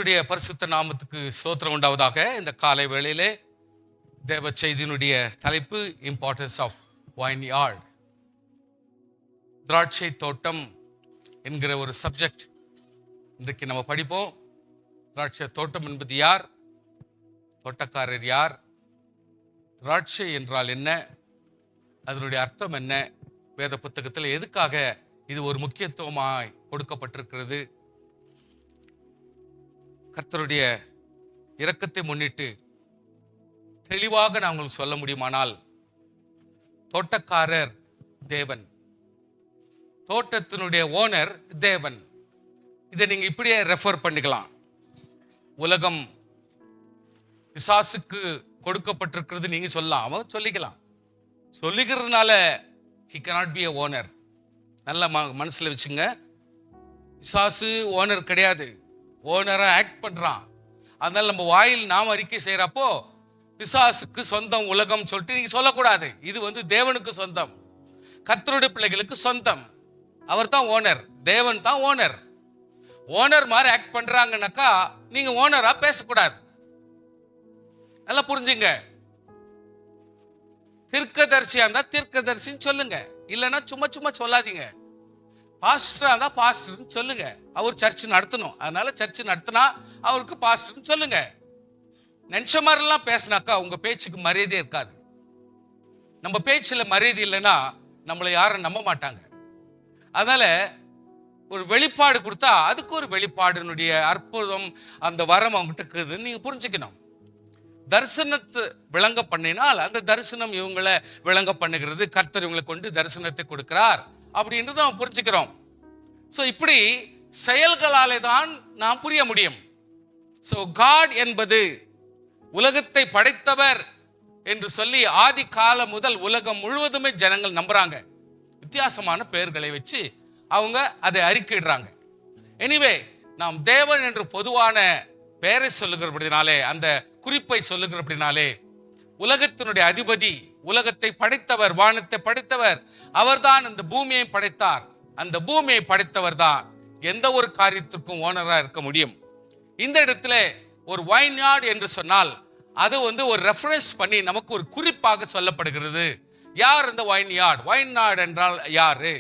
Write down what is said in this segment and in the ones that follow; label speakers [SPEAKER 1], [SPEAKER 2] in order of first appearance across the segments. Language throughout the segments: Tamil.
[SPEAKER 1] கர்த்தருடைய பரிசுத்த நாமத்துக்கு ஸ்தோத்திரம் உண்டாவதாக. இந்த காலை வேளையிலே தேவ செய்தியினுடைய தலைப்பு இம்பார்ட்டன்ஸ் ஆஃப் வைன் யார்ட், திராட்சை தோட்டம் என்கிற ஒரு சப்ஜெக்ட் இன்றைக்கு நம்ம படிப்போம். திராட்சை தோட்டம் என்பது யார்? தோட்டக்காரர் யார்? திராட்சை என்றால் என்ன? அதனுடைய அர்த்தம் என்ன? வேத புத்தகத்தில் எதுக்காக இது ஒரு முக்கியத்துவமாய் கொடுக்கப்பட்டிருக்கிறது? கர்த்தருடைய இரக்கத்தை முன்னிட்டு தெளிவாக நாங்கள் சொல்ல முடியுமானால், தோட்டக்காரர் தேவன், தோட்டத்தினுடைய ஓனர் தேவன். இதை நீங்க இப்படியே ரெஃபர் பண்ணிக்கலாம். உலகம் பிசாசுக்கு கொடுக்கப்பட்டிருக்கிறது நீங்க சொல்லலாம், அவன் சொல்லிக்கலாம். சொல்லிக்கிறதுனால he cannot be a owner. நல்ல மனசுல வச்சுங்க, பிசாசு ஓனர் கிடையாது, ஓனரா ஆக்ட் பண்றான். அதனால நம்ம வாயில் நாம் அறிக்கை செய்யறப்போ பிசாசுக்கு சொந்தம் உலகம் சொல்லிட்டு நீங்க சொல்லக்கூடாது. இது தேவனுக்கு சொந்தம், கர்த்தருடைய பிள்ளைகளுக்கு சொந்தம். அவர் தான் ஓனர், தேவன் தான் ஓனர். ஓனர் மாதிரி ஆக்ட் பண்றாங்கன்னாக்கா நீங்க ஓனரா பேசக்கூடாது. நல்லா புரிஞ்சுங்க. தீர்க்கதரிசியா இருந்தா தீர்க்கதரிசின்னு சொல்லுங்க, இல்லைன்னா சும்மா சும்மா சொல்லாதீங்க. பாஸ்டரா இருந்தா பாஸ்டர்னு சொல்லுங்க. அவர் சர்ச் நடத்தணும், அதனால சர்ச் நடத்தினா அவருக்கு பாஸ்டர்னு சொல்லுங்க. நினைச்ச மாதிரிலாம் பேசினாக்கா உங்க பேச்சுக்கு மரியாதை இருக்காது. நம்ம பேச்சுல மரியாதை இல்லைன்னா நம்மளை யாரும் நம்ப மாட்டாங்க. அதனால ஒரு வெளிப்பாடு கொடுத்தா அதுக்கு ஒரு வெளிப்பாடுனுடைய அற்புதம், அந்த வரம் அவங்ககிட்ட இருக்குதுன்னு நீங்க புரிஞ்சுக்கணும். தரிசனத்தை விளங்க பண்ணினால் அந்த தரிசனம் இவங்களை விளங்க பண்ணுகிறது. கர்த்தர் இவங்களை கொண்டு தரிசனத்தை கொடுக்கிறார் அப்படின்றது நாம் புரிஞ்சுக்கிறோம். ஸோ இப்படி செயல்களாலே தான் நாம் புரிய முடியும். ஸோ காட் என்பது உலகத்தை படைத்தவர் என்று சொல்லி ஆதி காலம் முதல் உலகம் முழுவதுமே ஜனங்கள் நம்புறாங்க. வித்தியாசமான பெயர்களை வச்சு அவங்க அதை அறிக்கையிடுறாங்க. எனிவே, நாம் தேவன் என்று பொதுவான பெயரை சொல்லுகிறபடினாலே, அந்த குறிப்பை சொல்லுகிறபடினாலே, உலகத்தினுடைய அதிபதி, உலகத்தை படைத்தவர், வானத்தை படைத்தவர் அவர்தான். இந்த பூமியை படைத்தார். அந்த பூமியை படைத்தவர் தான் எந்த ஒரு காரியத்திற்கும் ஓனரா இருக்க முடியும். இந்த இடத்துல ஒரு வைன் யார்ட் என்று சொன்னால் அது ஒரு ரெஃபரன்ஸ் பண்ணி நமக்கு ஒரு குறிப்பாக சொல்லப்படுகிறது. யார் இந்த வைன் யார்ட்? வைன் யார்ட் என்றால் யாரு?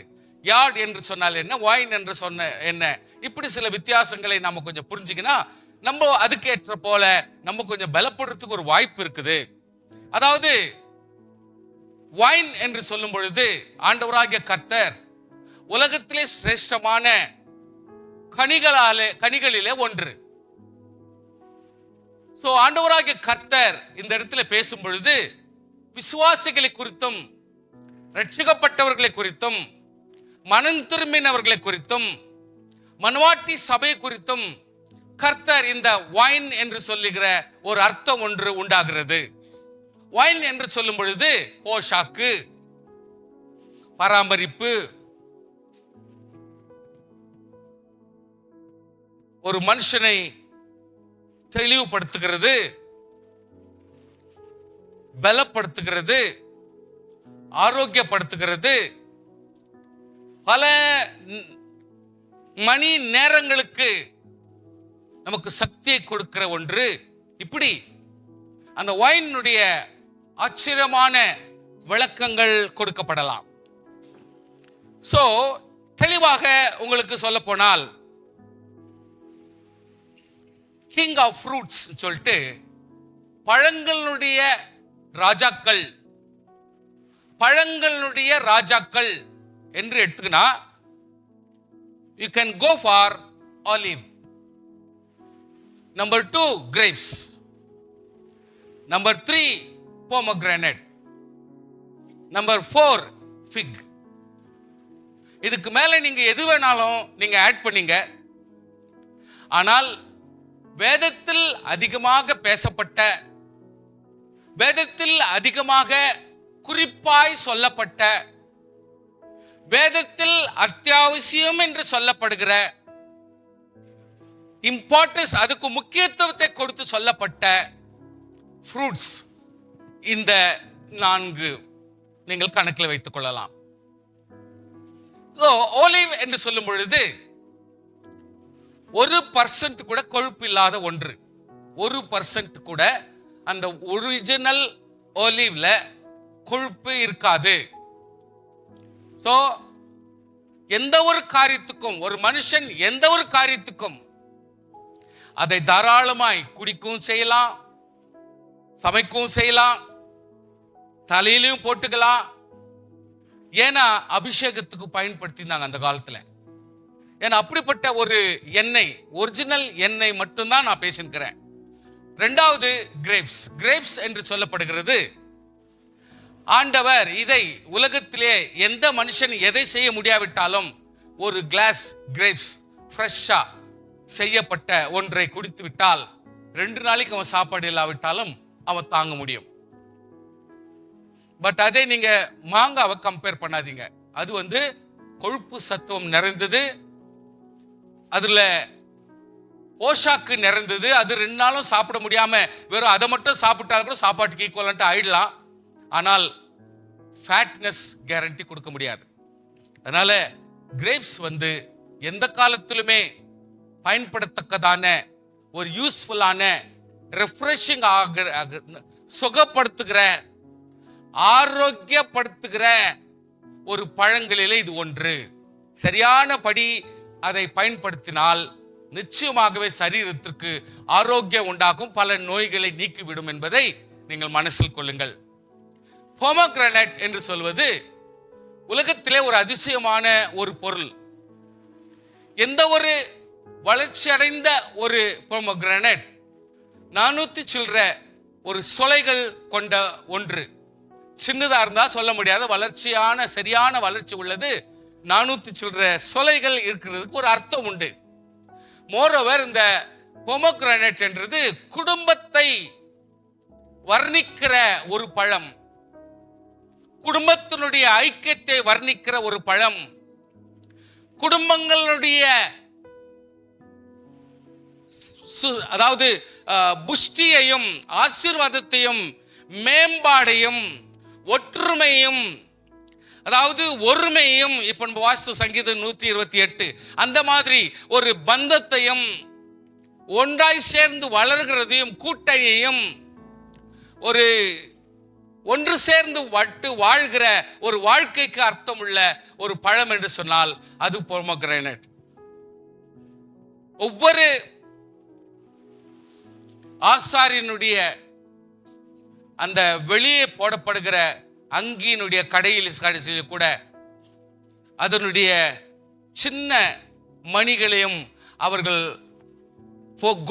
[SPEAKER 1] யார்ட் என்று சொன்னால் என்ன? வைன் என்று சொன்ன என்ன? இப்படி சில வித்தியாசங்களை நாம கொஞ்சம் புரிஞ்சுக்கினா நம்ம அதுக்கேற்ற போல நம்ம கொஞ்சம் பலப்படுறதுக்கு ஒரு வாய்ப்பு இருக்குது. அதாவது வைன் என்று சொல்லும் பொழுது ஆண்டவராகிய கர்த்தர் உலகத்திலே சிரேஷ்டமான கனிகளிலே ஒன்று. சோ ஆண்டவராகிய கர்த்தர் இந்த இடத்துல பேசும் பொழுது விசுவாசிகளை குறித்தும், ரட்சிக்கப்பட்டவர்களை குறித்தும், மனம் திரும்பினவர்களை குறித்தும், மனவாட்டி சபை குறித்தும் கர்த்தர் இந்த வைன் என்று சொல்லுகிற ஒரு அர்த்தம் ஒன்று உண்டாகிறது. வைன் என்று சொல்லும் பொழுது போஷாக்கு, பராமரிப்பு, ஒரு மனுஷனை தெளிவுபடுத்துகிறது, பலப்படுத்துகிறது, ஆரோக்கியப்படுத்துகிறது, பல மணி நேரங்களுக்கு நமக்கு சக்தியை கொடுக்கிற ஒன்று. இப்படி அந்த வைனுடைய ஆச்சரியமான விளக்கங்கள் கொடுக்கப்படலாம். சோ தெளிவாக உங்களுக்கு சொல்ல போனால், கிங் ஆஃப் ஃப்ரூட்ஸ் சொல்லிட்டு பழங்களுடைய ராஜாக்கள், பழங்களுடைய ராஜாக்கள் என்று எடுத்துக்கினா, you can go for olive. Number 2 grapes. Number 3 pomegranate. Number 4 fig. இதுக்கு மேல நீங்க எது வேணாலும் நீங்க ஆட் பண்ணீங்க. ஆனால் வேதத்தில் அதிகமாக பேசப்பட்ட, வேதத்தில் அதிகமாக குறிப்பாய் சொல்லப்பட்ட, வேதத்தில் அத்தியாவசியம் என்று சொல்லப்படுகிற இம்பார்ட்டன்ஸ், அதுக்கு முக்கியத்துவத்தை கொடுத்து சொல்லப்பட்ட ஃப்ரூட்ஸ் இந்த 4 நீங்கள் கணக்கில் வைத்துக் கொள்ளலாம். ஓலிவ் என்று சொல்லும் பொழுது 1% கூட கொழுப்பு இல்லாத ஒன்று. 1% கூட அந்த ஒரிஜினல் ஒலிவ்ல கொழுப்பு இருக்காது. சோ எந்த ஒரு காரியத்துக்கும், ஒரு மனுஷன் எந்த ஒரு காரியத்துக்கும் அதை தாராளமாய் குடிக்கவும் செய்யலாம், சமைக்கவும் செய்யலாம், தலையிலையும் போட்டுக்கலாம். ஏன்னா அபிஷேகத்துக்கு பயன்படுத்தினாங்க அந்த காலத்துல. ஏன்னா அப்படிப்பட்ட ஒரு எண்ணெய், ஒரிஜினல் எண்ணெய் மட்டும்தான் நான் பேசிக்கிறேன். இரண்டாவது கிரேப்ஸ் என்று சொல்லப்படுகிறது. ஆண்டவர் இதை உலகத்திலே எந்த மனுஷன் எதை செய்ய முடியாவிட்டாலும் ஒரு கிளாஸ் கிரேப்ஸ் ஃப்ரெஷ்ஷா செய்யப்பட்ட ஒன்றை குடித்து விட்டால் 2 நாளைக்கு அவன் சாப்பாடு இல்லாவிட்டாலும் அவன் தாங்க முடியும். பட் அதே நீங்க மாங்காவை கம்பேர் பண்ணாதீங்க. அது கொழுப்பு சத்துவம் நிறைந்தது, அதுல போஷாக்கு நிறைந்தது. அது 2 நாளும் சாப்பிட முடியாம வெறும் அதை மட்டும் சாப்பிட்டாலும் கூட சாப்பாட்டுக்கு ஈக்குவலன்ட் ஆயிடலாம். ஆனால் ஃபேட்னஸ் கேரண்டி கொடுக்க முடியாது. அதனால கிரேப்ஸ் எந்த காலத்திலுமே பயன்படுத்தத்தக்கதான ஒரு யூஸ்ஃபுல்லான ரெஃப்ரெஷிங் சுகப்படுத்துகிற, ஆரோக்கியப்படுத்துகிற ஒரு பழங்களிலே இது ஒன்று. சரியானபடி அதை பயன்படுத்தினால் நிச்சயமாகவே சரீரத்திற்கு ஆரோக்கியம் உண்டாகும், பல நோய்களை நீக்கிவிடும் என்பதை நீங்கள் மனசில் கொள்ளுங்கள். பொமோகிரானேட் என்று சொல்வது உலகத்திலே ஒரு அதிசயமான ஒரு பொருள். எந்த ஒரு வளர்ச்சி அடைந்த ஒரு பொமோகிரானேட் 400 சில்லற ஒரு சொலைகள் கொண்ட ஒன்று. சின்னதா இருந்தா சொல்ல முடியாத வளர்ச்சியான சரியான வளர்ச்சி உள்ளது 400 சில்லற சொலைகள் இருக்கிறதுக்கு ஒரு அர்த்தம் உண்டு. மோரோவர் இந்த பொமோகிரானேட் என்றது குடும்பத்தை வர்ணிக்கிற ஒரு பழம், குடும்பத்தினுடைய ஐக்கியத்தை வர்ணிக்கிற ஒரு பழம், குடும்பங்களுடைய அதாவது புஷ்டியையும் ஆசீர்வாதத்தையும் மேம்பாடையும் ஒற்றுமையும் அதாவது ஒருமையும், இப்ப வாஸ்து சங்கீதம் 128 அந்த மாதிரி ஒரு பந்தத்தையும் ஒன்றாய் சேர்ந்து வளர்கிறதையும் கூட்டணியையும் ஒரு ஒன்று சேர்ந்து வாழ்கிற ஒரு வாழ்க்கைக்கு அர்த்தம் உள்ள ஒரு பழம் என்று சொன்னால் அது பொமோகிரானேட். ஒவ்வொரு ஆசாரியனுடைய அந்த வெளியே போடப்படுகிற அங்கியினுடைய கடையில் கூட அதனுடைய சின்ன மணிகளையும் அவர்கள்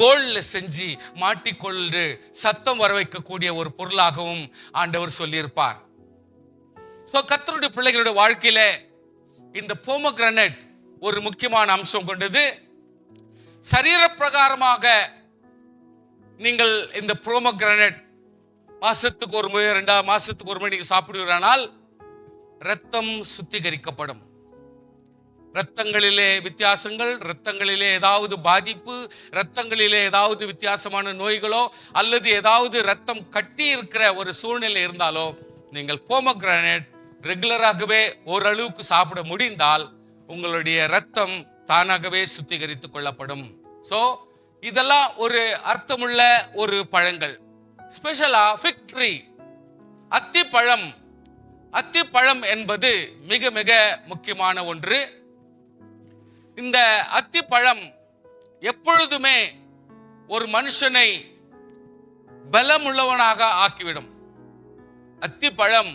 [SPEAKER 1] கோல்ட்ல செஞ்சு மாட்டிக்கொண்டு சத்தம் வர வைக்கக்கூடிய ஒரு பொருளாகவும் ஆண்டவர் சொல்லியிருப்பார். சோ கர்த்தருடைய பிள்ளைகளுடைய வாழ்க்கையில இந்த பொமோகிரானேட் ஒரு முக்கியமான அம்சம் கொண்டது. சரீர பிரகாரமாக நீங்கள் இந்த பொமோகிரானேட் மாசத்துக்கு ஒரு முறை 2 மாசத்துக்கு ஒரு முறை நீங்க சாப்பிடுவீரானால் ரத்தம் சுத்திகரிக்கப்படும். ரத்தங்களிலே வித்தியாசங்கள், ரத்தங்களிலே ஏதாவது பாதிப்பு, ரத்தங்களிலே ஏதாவது வித்தியாசமான நோய்களோ அல்லது ஏதாவது ரத்தம் கட்டி இருக்கிற ஒரு சூழ்நிலை இருந்தாலோ நீங்கள் பொமோகிரானேட் ரெகுலராகவே ஓரளவுக்கு சாப்பிட முடிந்தால் உங்களுடைய ரத்தம் தானாகவே சுத்திகரித்துக் கொள்ளப்படும். சோ இதெல்லாம் ஒரு அர்த்தமுள்ள ஒரு பழங்கள். ஸ்பெஷலா ஃபிக் ட்ரீ, அத்திப்பழம். அத்திப்பழம் என்பது மிக மிக முக்கியமான ஒன்று. இந்த அத்திப்பழம் எப்பொழுதுமே ஒரு மனுஷனை பலமுள்ளவனாக ஆக்கிவிடும். அத்திப்பழம்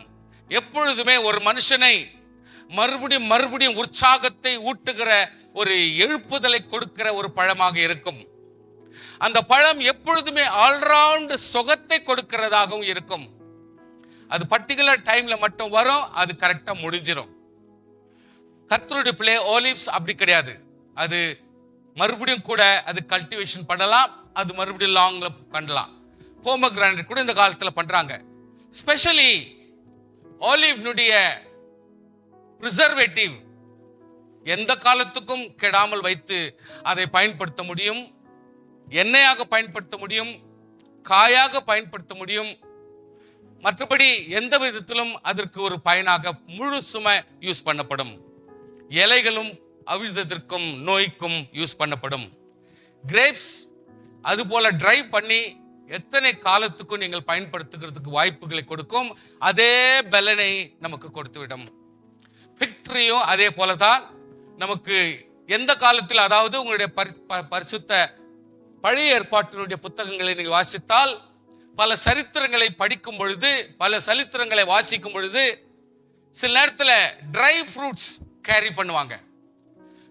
[SPEAKER 1] எப்பொழுதுமே ஒரு மனுஷனை மறுபடியும் உற்சாகத்தை ஊட்டுகிற ஒரு எழுப்புதலை கொடுக்கிற ஒரு பழமாக இருக்கும். அந்த பழம் எப்பொழுதுமே ஆல்ரவுண்ட் சுகத்தை கொடுக்கிறதாகவும் இருக்கும். அது பர்டிகுலர் டைம்ல மட்டும் வரும், அது கரெக்டா முடிஞ்சிடும். கர்த்தருடைய பிள்ளை ஆலிவ்ஸ் அப்படி கிடையாது. அது மறுபடியும் கூட அது கல்டிவேஷன் பண்ணலாம், அது மறுபடியும் லாங்ல பண்ணலாம். பொமோகிரானேட் கூட இந்த காலத்துல பண்றாங்க. ஸ்பெஷலி ஆலிவ்னுடைய பிரிசர்வேட்டிவ் எந்த காலத்துக்கும் கெடாமல் வைத்து அதை பயன்படுத்த முடியும், எண்ணெயாக பயன்படுத்த முடியும், காயாக பயன்படுத்த முடியும். மற்றபடி எந்த விதத்திலும் அதற்கு ஒரு பயனாக முழுசுமை யூஸ் பண்ணப்படும். இலைகளும் அவிழ்தத்திற்கும் நோய்க்கும் யூஸ் பண்ணப்படும். கிரேப்ஸ் அது போல டிரைவ் பண்ணி எத்தனை காலத்துக்கும் நீங்கள் பயன்படுத்துகிறதுக்கு வாய்ப்புகளை கொடுக்கும். அதே பலனை நமக்கு கொடுத்துவிடும். விக்டரியும் அதே போலதான் நமக்கு எந்த காலத்தில், அதாவது உங்களுடைய பரிசுத்த பழைய ஏற்பாட்டினுடைய புத்தகங்களை நீங்கள் வாசித்தால், பல சரித்திரங்களை படிக்கும் பொழுது, பல சரித்திரங்களை வாசிக்கும் பொழுது, சில நேரத்தில் ட்ரை ஃப்ரூட்ஸ் கேரி பண்ணுவாங்க.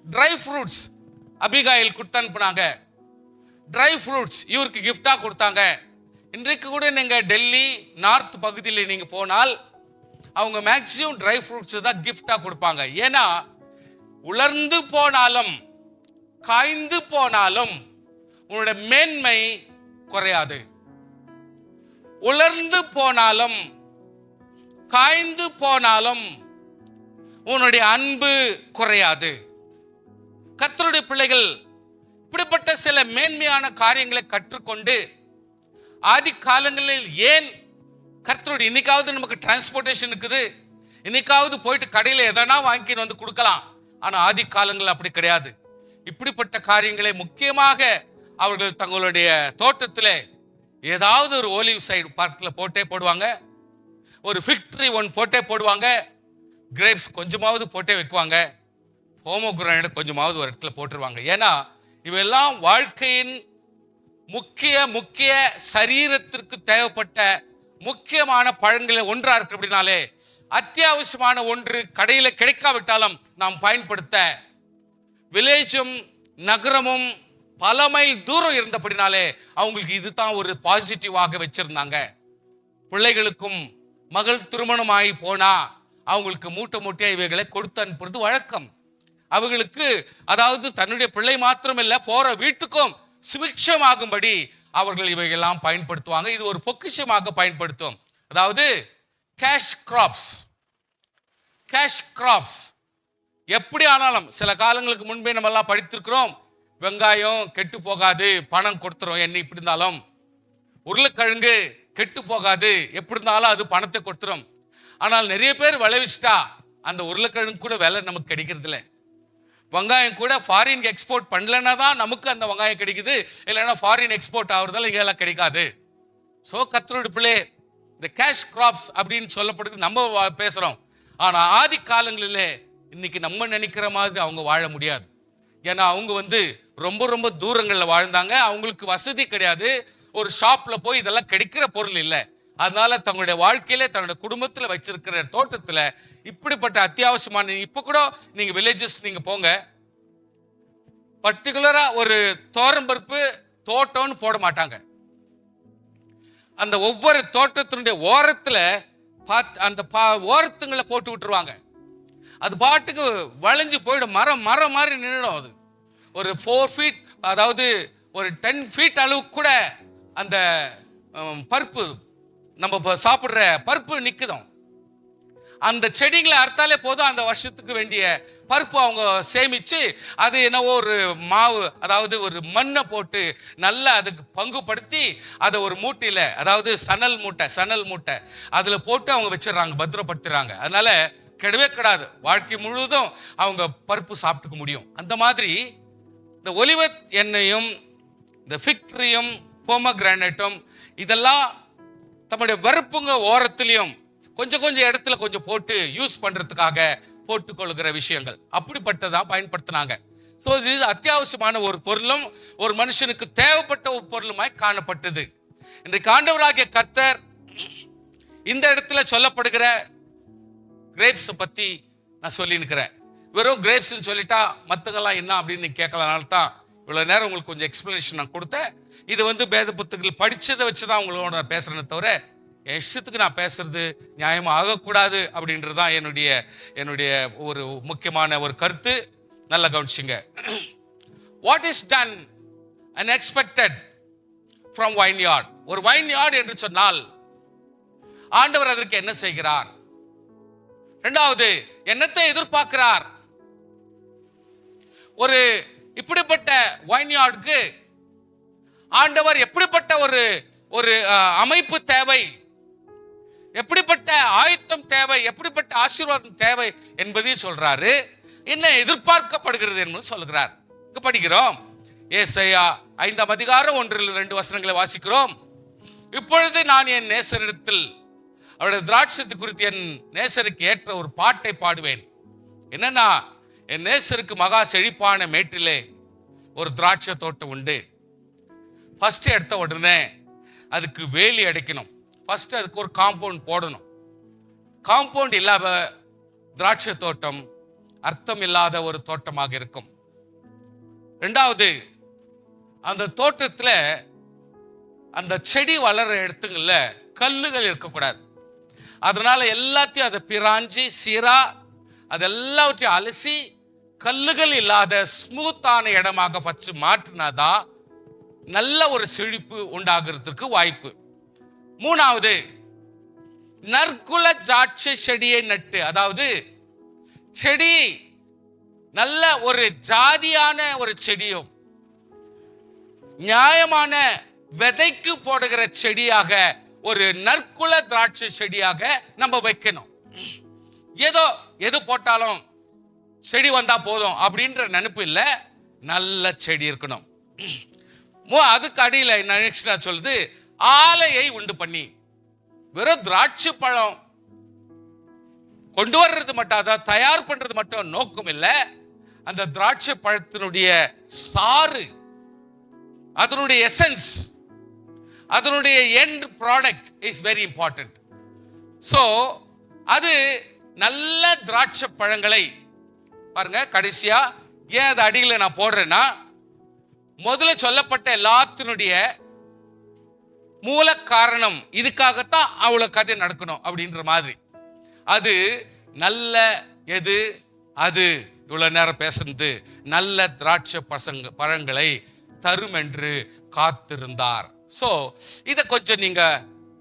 [SPEAKER 1] ட்ரை ஃப்ரூட்ஸ் அபிகாயில் கொடுத்து அனுப்புனாங்க. ட்ரை ஃப்ரூட்ஸ் இவருக்கு கிஃப்டா கொடுத்தாங்க. இன்றைக்கு கூட நீங்க டெல்லி நார்த் பகுதியில் நீங்க போனால் அவங்க மேக்சிமம் ட்ரை ஃப்ரூட்ஸ் தான் கிஃப்டா கொடுப்பாங்க. ஏன்னா உலர்ந்து போனாலும் காய்ந்து போனாலும் உன்னோட மேன்மை குறையாது. உலர்ந்து போனாலும் காய்ந்து போனாலும் உன்னுடைய அன்பு குறையாது. கர்த்தருடைய பிள்ளைகள் இப்படிப்பட்ட சில மேன்மையான காரியங்களை கற்றுக்கொண்டு ஆதி காலங்களில் ஏன் கர்த்தருடைய, இன்னைக்காவது நமக்கு டிரான்ஸ்போர்டேஷன் இருக்குது, இன்னைக்காவது போயிட்டு கடையில் எதனா வாங்கிட்டு வந்து கொடுக்கலாம். ஆனா ஆதி காலங்கள் அப்படி கிடையாது. இப்படிப்பட்ட காரியங்களை முக்கியமாக அவர்கள் தங்களுடைய தோட்டத்தில் ஏதாவது ஒரு ஓலிவ் சைடு பார்க்ல போட்டே போடுவாங்க, ஒரு ஃபிக் ட்ரீ ஒன் போட்டே போடுவாங்க, கிரேப்ஸ் கொஞ்சமாவது போட்டே வைக்குவாங்க, போமோகிரானேட் கொஞ்சமாவது ஒரு இடத்துல போட்டுருவாங்க. ஏன்னா இவெல்லாம் வாழ்க்கையின் முக்கிய சரீரத்திற்கு தேவைப்பட்ட முக்கியமான பழங்களில் ஒன்றா இருக்கு. அப்படின்னாலே அத்தியாவசியமான ஒன்று கடையில கிடைக்காவிட்டாலும் நாம் பயன்படுத்த, வில்லேஜும் நகரமும் பல மைல் தூரம் இருந்தபடினாலே அவங்களுக்கு இதுதான் ஒரு பாசிட்டிவாக வச்சிருந்தாங்க. பிள்ளைகளுக்கும் மகள் திருமணமாகி போனா அவங்களுக்கு மூட்டையா இவைகளை கொடுத்து அனுப்புறது வழக்கம். அவர்களுக்கு, அதாவது தன்னுடைய பிள்ளை மாத்திரம் இல்ல, போற வீட்டுக்கும் சுபிக்ஷமாகும்படி அவர்கள் இவையெல்லாம் பயன்படுத்துவாங்க. இது ஒரு பொக்கிஷமாக பயன்படுத்தும். அதாவது கேஷ் கிராப்ஸ் எப்படி ஆனாலும், சில காலங்களுக்கு முன்பே நம்ம எல்லாம் படித்திருக்கிறோம், வெங்காயம் கெட்டு போகாது, பணம் கொடுத்துரும் என்ன இப்படி இருந்தாலும். உருளைக்கிழங்கு கெட்டு போகாது, எப்படி இருந்தாலும் அது பணத்தை கொடுத்துரும். ஆனால் நிறைய பேர் விளைவிச்சிட்டா அந்த உருளைக்கிழங்கு கூட விலை நமக்கு கிடைக்கிறது இல்லை. வெங்காயம் கூட ஃபாரின் எக்ஸ்போர்ட் பண்ணலன்னா தான் நமக்கு அந்த வெங்காயம் கிடைக்குது, இல்லைன்னா ஃபாரின் எக்ஸ்போர்ட் ஆகுறதால இங்க எல்லாம் கிடைக்காது. சோ கர்த்தருடைய பிள்ளை, இந்த கேஷ் கிராப்ஸ் அப்படின்னு சொல்லப்படுது நம்ம பேசுறோம். ஆனா ஆதி காலங்களிலே இன்னைக்கு நம்ம நினைக்கிற மாதிரி அவங்க வாழ முடியாது. ஏன்னா அவங்க ரொம்ப தூரங்கள்ல வாழ்ந்தாங்க. அவங்களுக்கு வசதி கிடையாது, ஒரு ஷாப்ல போய் இதெல்லாம் கிடைக்கிற பொருள் இல்லை. அதனால தங்களுடைய வாழ்க்கையில, தன்னுடைய குடும்பத்துல வச்சிருக்கிற தோட்டத்துல இப்படிப்பட்ட அத்தியாவசியமான, இப்ப கூட நீங்க வில்லேஜஸ் நீங்க போங்க, பர்டிகுலரா ஒரு தோரம்பருப்பு தோட்டம்னு போட மாட்டாங்க. அந்த ஒவ்வொரு தோட்டத்தினுடைய ஓரத்துல அந்த ஓரத்துங்களை போட்டு விட்டுருவாங்க. அது பாட்டுக்கு வளைஞ்சு போயிடும், மரம் மாதிரி நின்றுடும். அது ஒரு 4 feet, அதாவது ஒரு 10 feet அளவுக்கு கூட அந்த பருப்பு, நம்ம சாப்பிடுற பருப்பு நிக்குதும். அந்த செடிகளை அறுத்தாலே போதும், அந்த வருஷத்துக்கு வேண்டிய பருப்பு அவங்க சேமிச்சு, அது என்னவோ ஒரு மாவு, அதாவது ஒரு மண்ணை போட்டு நல்லா அதுக்கு பங்குபடுத்தி அதை ஒரு மூட்டையில, அதாவது சணல் மூட்டை அதுல போட்டு அவங்க வச்சிடறாங்க, பத்திரப்படுத்துறாங்க. அதனால கெடவே கிடாது, வாழ்க்கை முழுவதும் அவங்க பருப்பு சாப்பிட்டுக்க முடியும். அந்த மாதிரி இந்த ஒலிவ எண்ணெயும் இந்த ஃபிக் ட்ரீயும் போமோகிரானேட்டும் இதெல்லாம் தம்முடைய வெறுப்புங்க ஓரத்திலையும் கொஞ்சம் இடத்துல கொஞ்சம் போட்டு யூஸ் பண்றதுக்காக போட்டுக்கொள்கிற விஷயங்கள் அப்படிப்பட்டதான் பயன்படுத்தினாங்க. சோ இது அத்தியாவசியமான ஒரு பொருளும் ஒரு மனுஷனுக்கு தேவைப்பட்ட ஒரு பொருளுமாய் காணப்பட்டது. இன்றைக்கு ஆண்டவராகிய கர்த்தர் இந்த இடத்துல சொல்லப்படுகிற கிரேப்ஸ் பத்தி நான் சொல்லி இருக்கிறேன். வெறும் கிரேப்ஸ் சொல்லிட்டா மத்ததெல்லாம் என்ன அப்படின்னு கேட்கலனால தான் இவ்வளவு நேரம் உங்களுக்கு கொஞ்சம் எக்ஸ்பிளனேஷன் நான் கொடுத்தேன். இது வேத புத்தகங்கள் படிச்சதை வச்சுதான் உங்களோட நான் பேசுறேனே தவிர என் இஷ்டத்துக்கு நான் பேசுறது நியாயமா ஆகக்கூடாது அப்படின்றதுதான் என்னுடைய ஒரு முக்கியமான ஒரு கருத்து. நல்லா கவனிச்சுங்க. What is done unexpected from vineyard? ஒரு வைன்யார்ட் என்று சொன்னால் ஆண்டவர் அதற்கு என்ன செய்கிறார்? இரண்டாவது, என்னத்தை எதிர்பார்க்கிறார்? ஒரு இப்படிப்பட்ட வைன்யார்டுக்கு ஆண்டவர் எப்படிப்பட்ட ஒரு அமைப்பு தேவை, எப்படிப்பட்ட ஆயத்தம் தேவை, எப்படிப்பட்ட ஆசீர்வாதம் தேவை என்பதை சொல்றாரு. என்ன எதிர்பார்க்கப்படுகிறது என்று சொல்கிறார். இங்க படிக்கிறோம், ஏசாயா 5ஆம் அதிகாரம் 1-2 வசனங்களை வாசிக்கிறோம். இப்பொழுது நான் என் நேசரிடத்தில் அவருடைய திராட்சத்தை குறித்து என் நேசருக்கு ஏற்ற ஒரு பாட்டை பாடுவேன். என்னன்னா, என் நேசருக்கு மகா செழிப்பான மேட்டிலே ஒரு திராட்சை தோட்டம் உண்டு. ஃபர்ஸ்ட் எடுத்த உடனே அதுக்கு வேலி அடைக்கணும். ஃபர்ஸ்ட் அதுக்கு ஒரு காம்பவுண்ட் போடணும். காம்பவுண்ட் இல்லாத திராட்சை தோட்டம் அர்த்தம் இல்லாத ஒரு தோட்டமாக இருக்கும். ரெண்டாவது, அந்த தோட்டத்துல அந்த செடி வளர இடத்துங்கள்ல கல்லுகள் இருக்கக்கூடாது. அதனால எல்லாத்தையும் அதை பிராஞ்சி சீரா அதெல்லாவற்றையும் அலசி கல்லுகள் இல்லாத ஸ்மூத்தான இடமாக வச்சு மாற்றினாதான் நல்ல ஒரு செழிப்பு உண்டாகிறதுக்கு வாய்ப்பு. மூணாவது, நற்குல திராட்சை செடியை நட்டு, அதாவது செடி நல்ல ஒரு ஜாதியான ஒரு செடியும் நியாயமான விதைக்கு போடுகிற செடியாக ஒரு நற்குல திராட்சை செடியாக நம்ம வைக்கணும். ஏதோ எது போட்டாலும் செடி வந்தா போதும் அப்படின்ற நினைப்பு இல்லை, நல்ல செடி இருக்கணும். அதுக்கு அடியில நெக்ஸ்ட் சொல்லுது, ஆலையை உண்டு பண்ணி. வெறும் திராட்சை பழம் கொண்டு வர்றது மட்டும், அதாவது தயார் பண்றது மட்டும் நோக்கம் இல்லை. அந்த திராட்சை பழத்தினுடைய சாறு, அதனுடைய எசன்ஸ், அதனுடைய end product is very important. So அது நல்ல திராட்சை பழங்களை பாருங்க. கடைசியா ஏன் அது அடியில் நான் போடுறேன்னா, முதல்ல சொல்லப்பட்ட எல்லாத்தினுடைய மூல காரணம் இதுக்காகத்தான் அவ்வளவு கதை நடக்கணும் அப்படின்ற மாதிரி. அது நல்ல எது, அது இவ்வளவு நேரம் பேசுறது நல்ல திராட்சை பழங்களை தரும் என்று காத்திருந்தார். சோ இத கொஞ்சம் நீங்க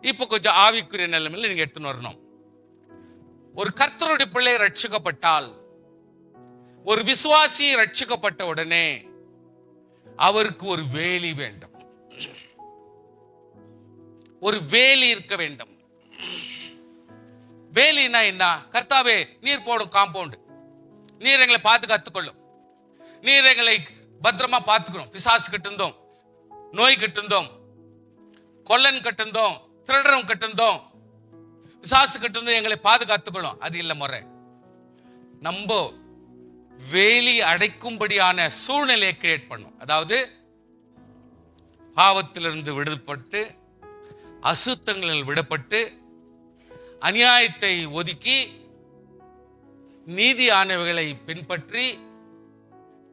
[SPEAKER 1] இப்ப கொஞ்சம் ஆவிக்குரிய நிலைமையில நீங்க எடுத்துன்னு வரணும். ஒரு கர்த்தருடைய பிள்ளை ரட்சிக்கப்பட்டால், ஒரு விசுவாசி ரட்சிக்கப்பட்ட உடனே அவருக்கு ஒரு வேலி வேண்டும், ஒரு வேலி இருக்க வேண்டும். வேலினா என்ன? கர்த்தாவே நீர் போடும் காம்பவுண்ட், நீர் எங்களை பாதுகாத்துக்கொள்ளும், நீர் எங்களை பத்திரமா பார்த்துக்கணும். பிசாசு கிட்டிருந்தோம், நோய் கிட்டிருந்தோம், கொள்ளன் கிட்டிருந்தோம், திருடரும் கிட்டிருந்தோம், பிசாசு கிட்டிருந்தோம், எங்களை பாதுகாத்துக்கொள்ளும். அது இல்ல முறை. நம்ம வேலி அடைக்கும்படியான சூழ்நிலையை கிரியேட் பண்ணும். அதாவது பாவத்திலிருந்து விடுபட்டு, அசுத்தங்களில் விடப்பட்டு, அநியாயத்தை ஒதுக்கி, நீதியானவைகளை பின்பற்றி,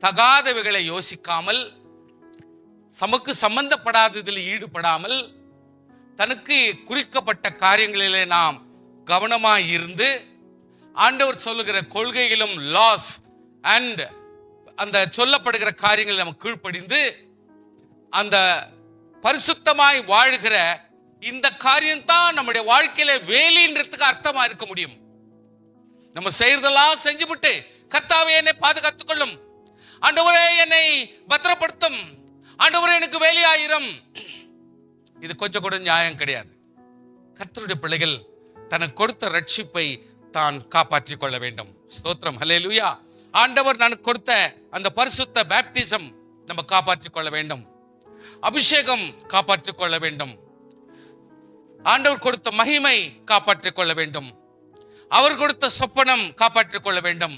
[SPEAKER 1] தகாதவைகளை யோசிக்காமல், சமக்கு சம்பந்தப்படாததில் ஈடுபடாமல், தனக்கு குறிக்கப்பட்ட காரியங்களிலே நாம் கவனமாய் இருந்து, ஆண்டவர் சொல்லுகிற கொள்கையிலும் லாஸ் அண்ட் அந்த சொல்லப்படுகிற காரியங்களை நம்ம கீழ்ப்படிந்து அந்த பரிசுத்தமாய் வாழ்கிற இந்த காரியம்தான் நம்முடைய வாழ்க்கையில வேலின்றதுக்கு அர்த்தமா இருக்க முடியும். நம்ம செய்யறதெல்லாம் செஞ்சுவிட்டு, கர்த்தாவே என்னை பாதுகாத்துக் கொள்ளும், ஆண்டவரே என்னை பத்திரப்படுத்தும், ஆண்டவரே எனக்கு வேலையாயிரம், இது கொஞ்சம் கூட நியாயம் கிடையாது. கர்த்தருடைய பிள்ளைகள் தனக்கு கொடுத்த ரட்சிப்பை தான் காப்பாற்றிக் கொள்ள வேண்டும். ஸ்தோத்திரம், ஹல்லேலூயா. ஆண்டவர் எனக்கு கொடுத்த அந்த பரிசுத்த பேப்டிசம் நம்ம காப்பாற்றிக் கொள்ள வேண்டும், அபிஷேகம் காப்பாற்றிக் கொள்ள வேண்டும், ஆண்டவர் கொடுத்த மகிமை காப்பாற்றிக் கொள்ள வேண்டும், அவர் கொடுத்த சொப்பனம் காப்பாற்றிக் கொள்ள வேண்டும்.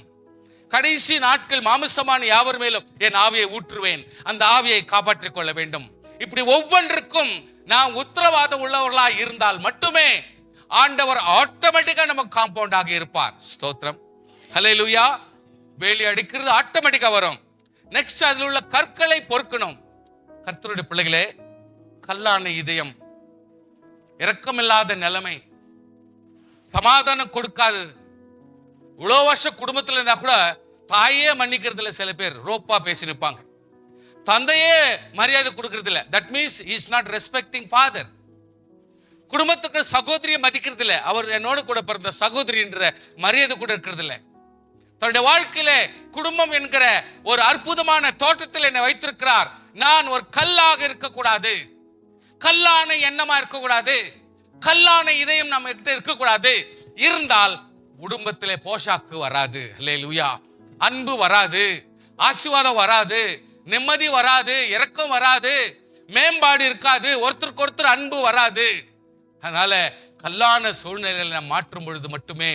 [SPEAKER 1] கடைசி நாட்கள் மாமிசமான யாவர் மேலும் என் ஆவியை ஊற்றுவேன், அந்த ஆவியை காப்பாற்றிக் கொள்ள வேண்டும். இப்படி ஒவ்வொன்றுக்கும் நாம் உத்தரவாதம் உள்ளவர்களா இருந்தால் மட்டுமே ஆண்டவர் ஆட்டோமேட்டிக்கா நமக்கு காம்பவுண்டாக இருப்பார். ஸ்தோத்திரம், ஹல்லேலூயா. வேலி அடிக்கிறது ஆட்டோமேட்டிக்கா வரும். நெக்ஸ்ட் அதில் உள்ள கற்களை பொறுக்கணும். கர்த்தருடைய பிள்ளைகளே, கல்லான இதயம், இரக்கமில்லாத நிலைமை, சமாதானம் கொடுக்காதது, இவ்வளோ வருஷம் குடும்பத்தில் இருந்தா கூட தாயே மன்னிக்கிறதுல சில பேர் ரோப்பா பேசி நிற்பாங்க, தந்தையே மரியாதை கொடுக்கறது இல்லை. That means he is not respecting father. குடும்பத்துக்கு சகோதரியை மதிக்கிறது இல்லை, அவர் என்னோட கூட பிறந்த சகோதரி என்ற மரியாதை கூட இருக்கிறது இல்லை. தன்னுடைய வாழ்க்கையில குடும்பம் என்கிற ஒரு அற்புதமான தோட்டத்தில் என்னை வைத்திருக்கிறார், நான் ஒரு கல்லாக இருக்கக்கூடாது, கல்லான எண்ணமா இருக்கக்கூடாது, கல்லான இதயம் நம்ம கிட்ட இருக்கக்கூடாது. இருந்தால் குடும்பத்திலே போஷாக்கு வராது, ஹல்லேலூயா, அன்பு வராது, ஆசீர்வாதம் வராது, நிம்மதி வராது, இரக்கம் வராது, மேம்பாடு இருக்காது, ஒருத்தருக்கு ஒருத்தர் அன்பு வராது. அதனால கல்லான சூழ்நிலைகளை மாற்றும் பொழுது மட்டுமே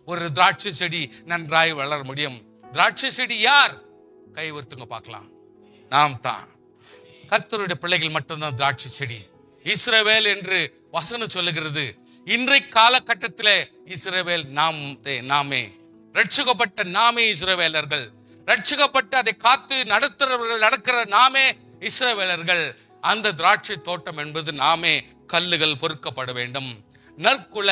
[SPEAKER 1] ஒரு திராட்சை செடி நன்றாய் வளர முடியும். திராட்சை செடி யார்? கை உயர்த்துங்க பார்க்கலாம். நாம் தான். கர்த்தருடைய பிள்ளைகள் மட்டும்தான் திராட்சை செடி. இஸ்ரவேல் என்று வசனம் சொல்லுகிறது. இன்றைய காலகட்டத்திலே இஸ்ரவேல் நாமே, ரட்சிக்கப்பட்ட நாமே இஸ்ரவேலர்கள், ரட்சிக்கப்பட்டு அதை காத்து நடக்கிற நாமே இஸ்ரவேலர்கள். அந்த திராட்சை தோட்டம் என்பது நாமே. கல்லுகள் பொறுக்கப்பட வேண்டும். நற்குல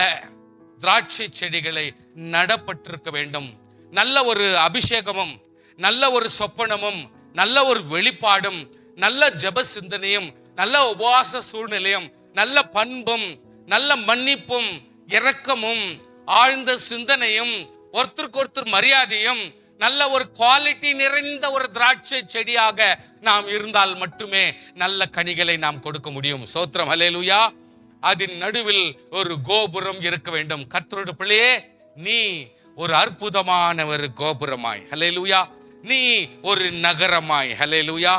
[SPEAKER 1] திராட்சை செடிகளை நடப்பட்டிருக்க வேண்டும். நல்ல ஒரு அபிஷேகமும், நல்ல ஒரு சொப்பனமும், நல்ல ஒரு வெளிப்பாடும், நல்ல ஜெப சிந்தனையும், நல்ல உபவாச சூழ்நிலையும், நல்ல பண்பும், நல்ல மன்னிப்பும், இரக்கமும், ஆழ்ந்த சிந்தனையும், ஒருத்தருக்கு ஒருத்தர் மரியாதையும், நல்ல ஒரு குவாலிட்டி நிறைந்த ஒரு திராட்சை செடியாக நாம் இருந்தால் மட்டுமே நல்ல கனிகளை நாம் கொடுக்க முடியும். ஸ்தோத்திரம், ஹல்லேலூயா. அதன் நடுவில் ஒரு கோபுரம் இருக்க வேண்டும். கர்த்தருடைய பிள்ளையே, நீ ஒரு அற்புதமான ஒரு கோபுரமாய், ஹல்லேலூயா, நீ ஒரு நகரமாய், ஹல்லேலூயா,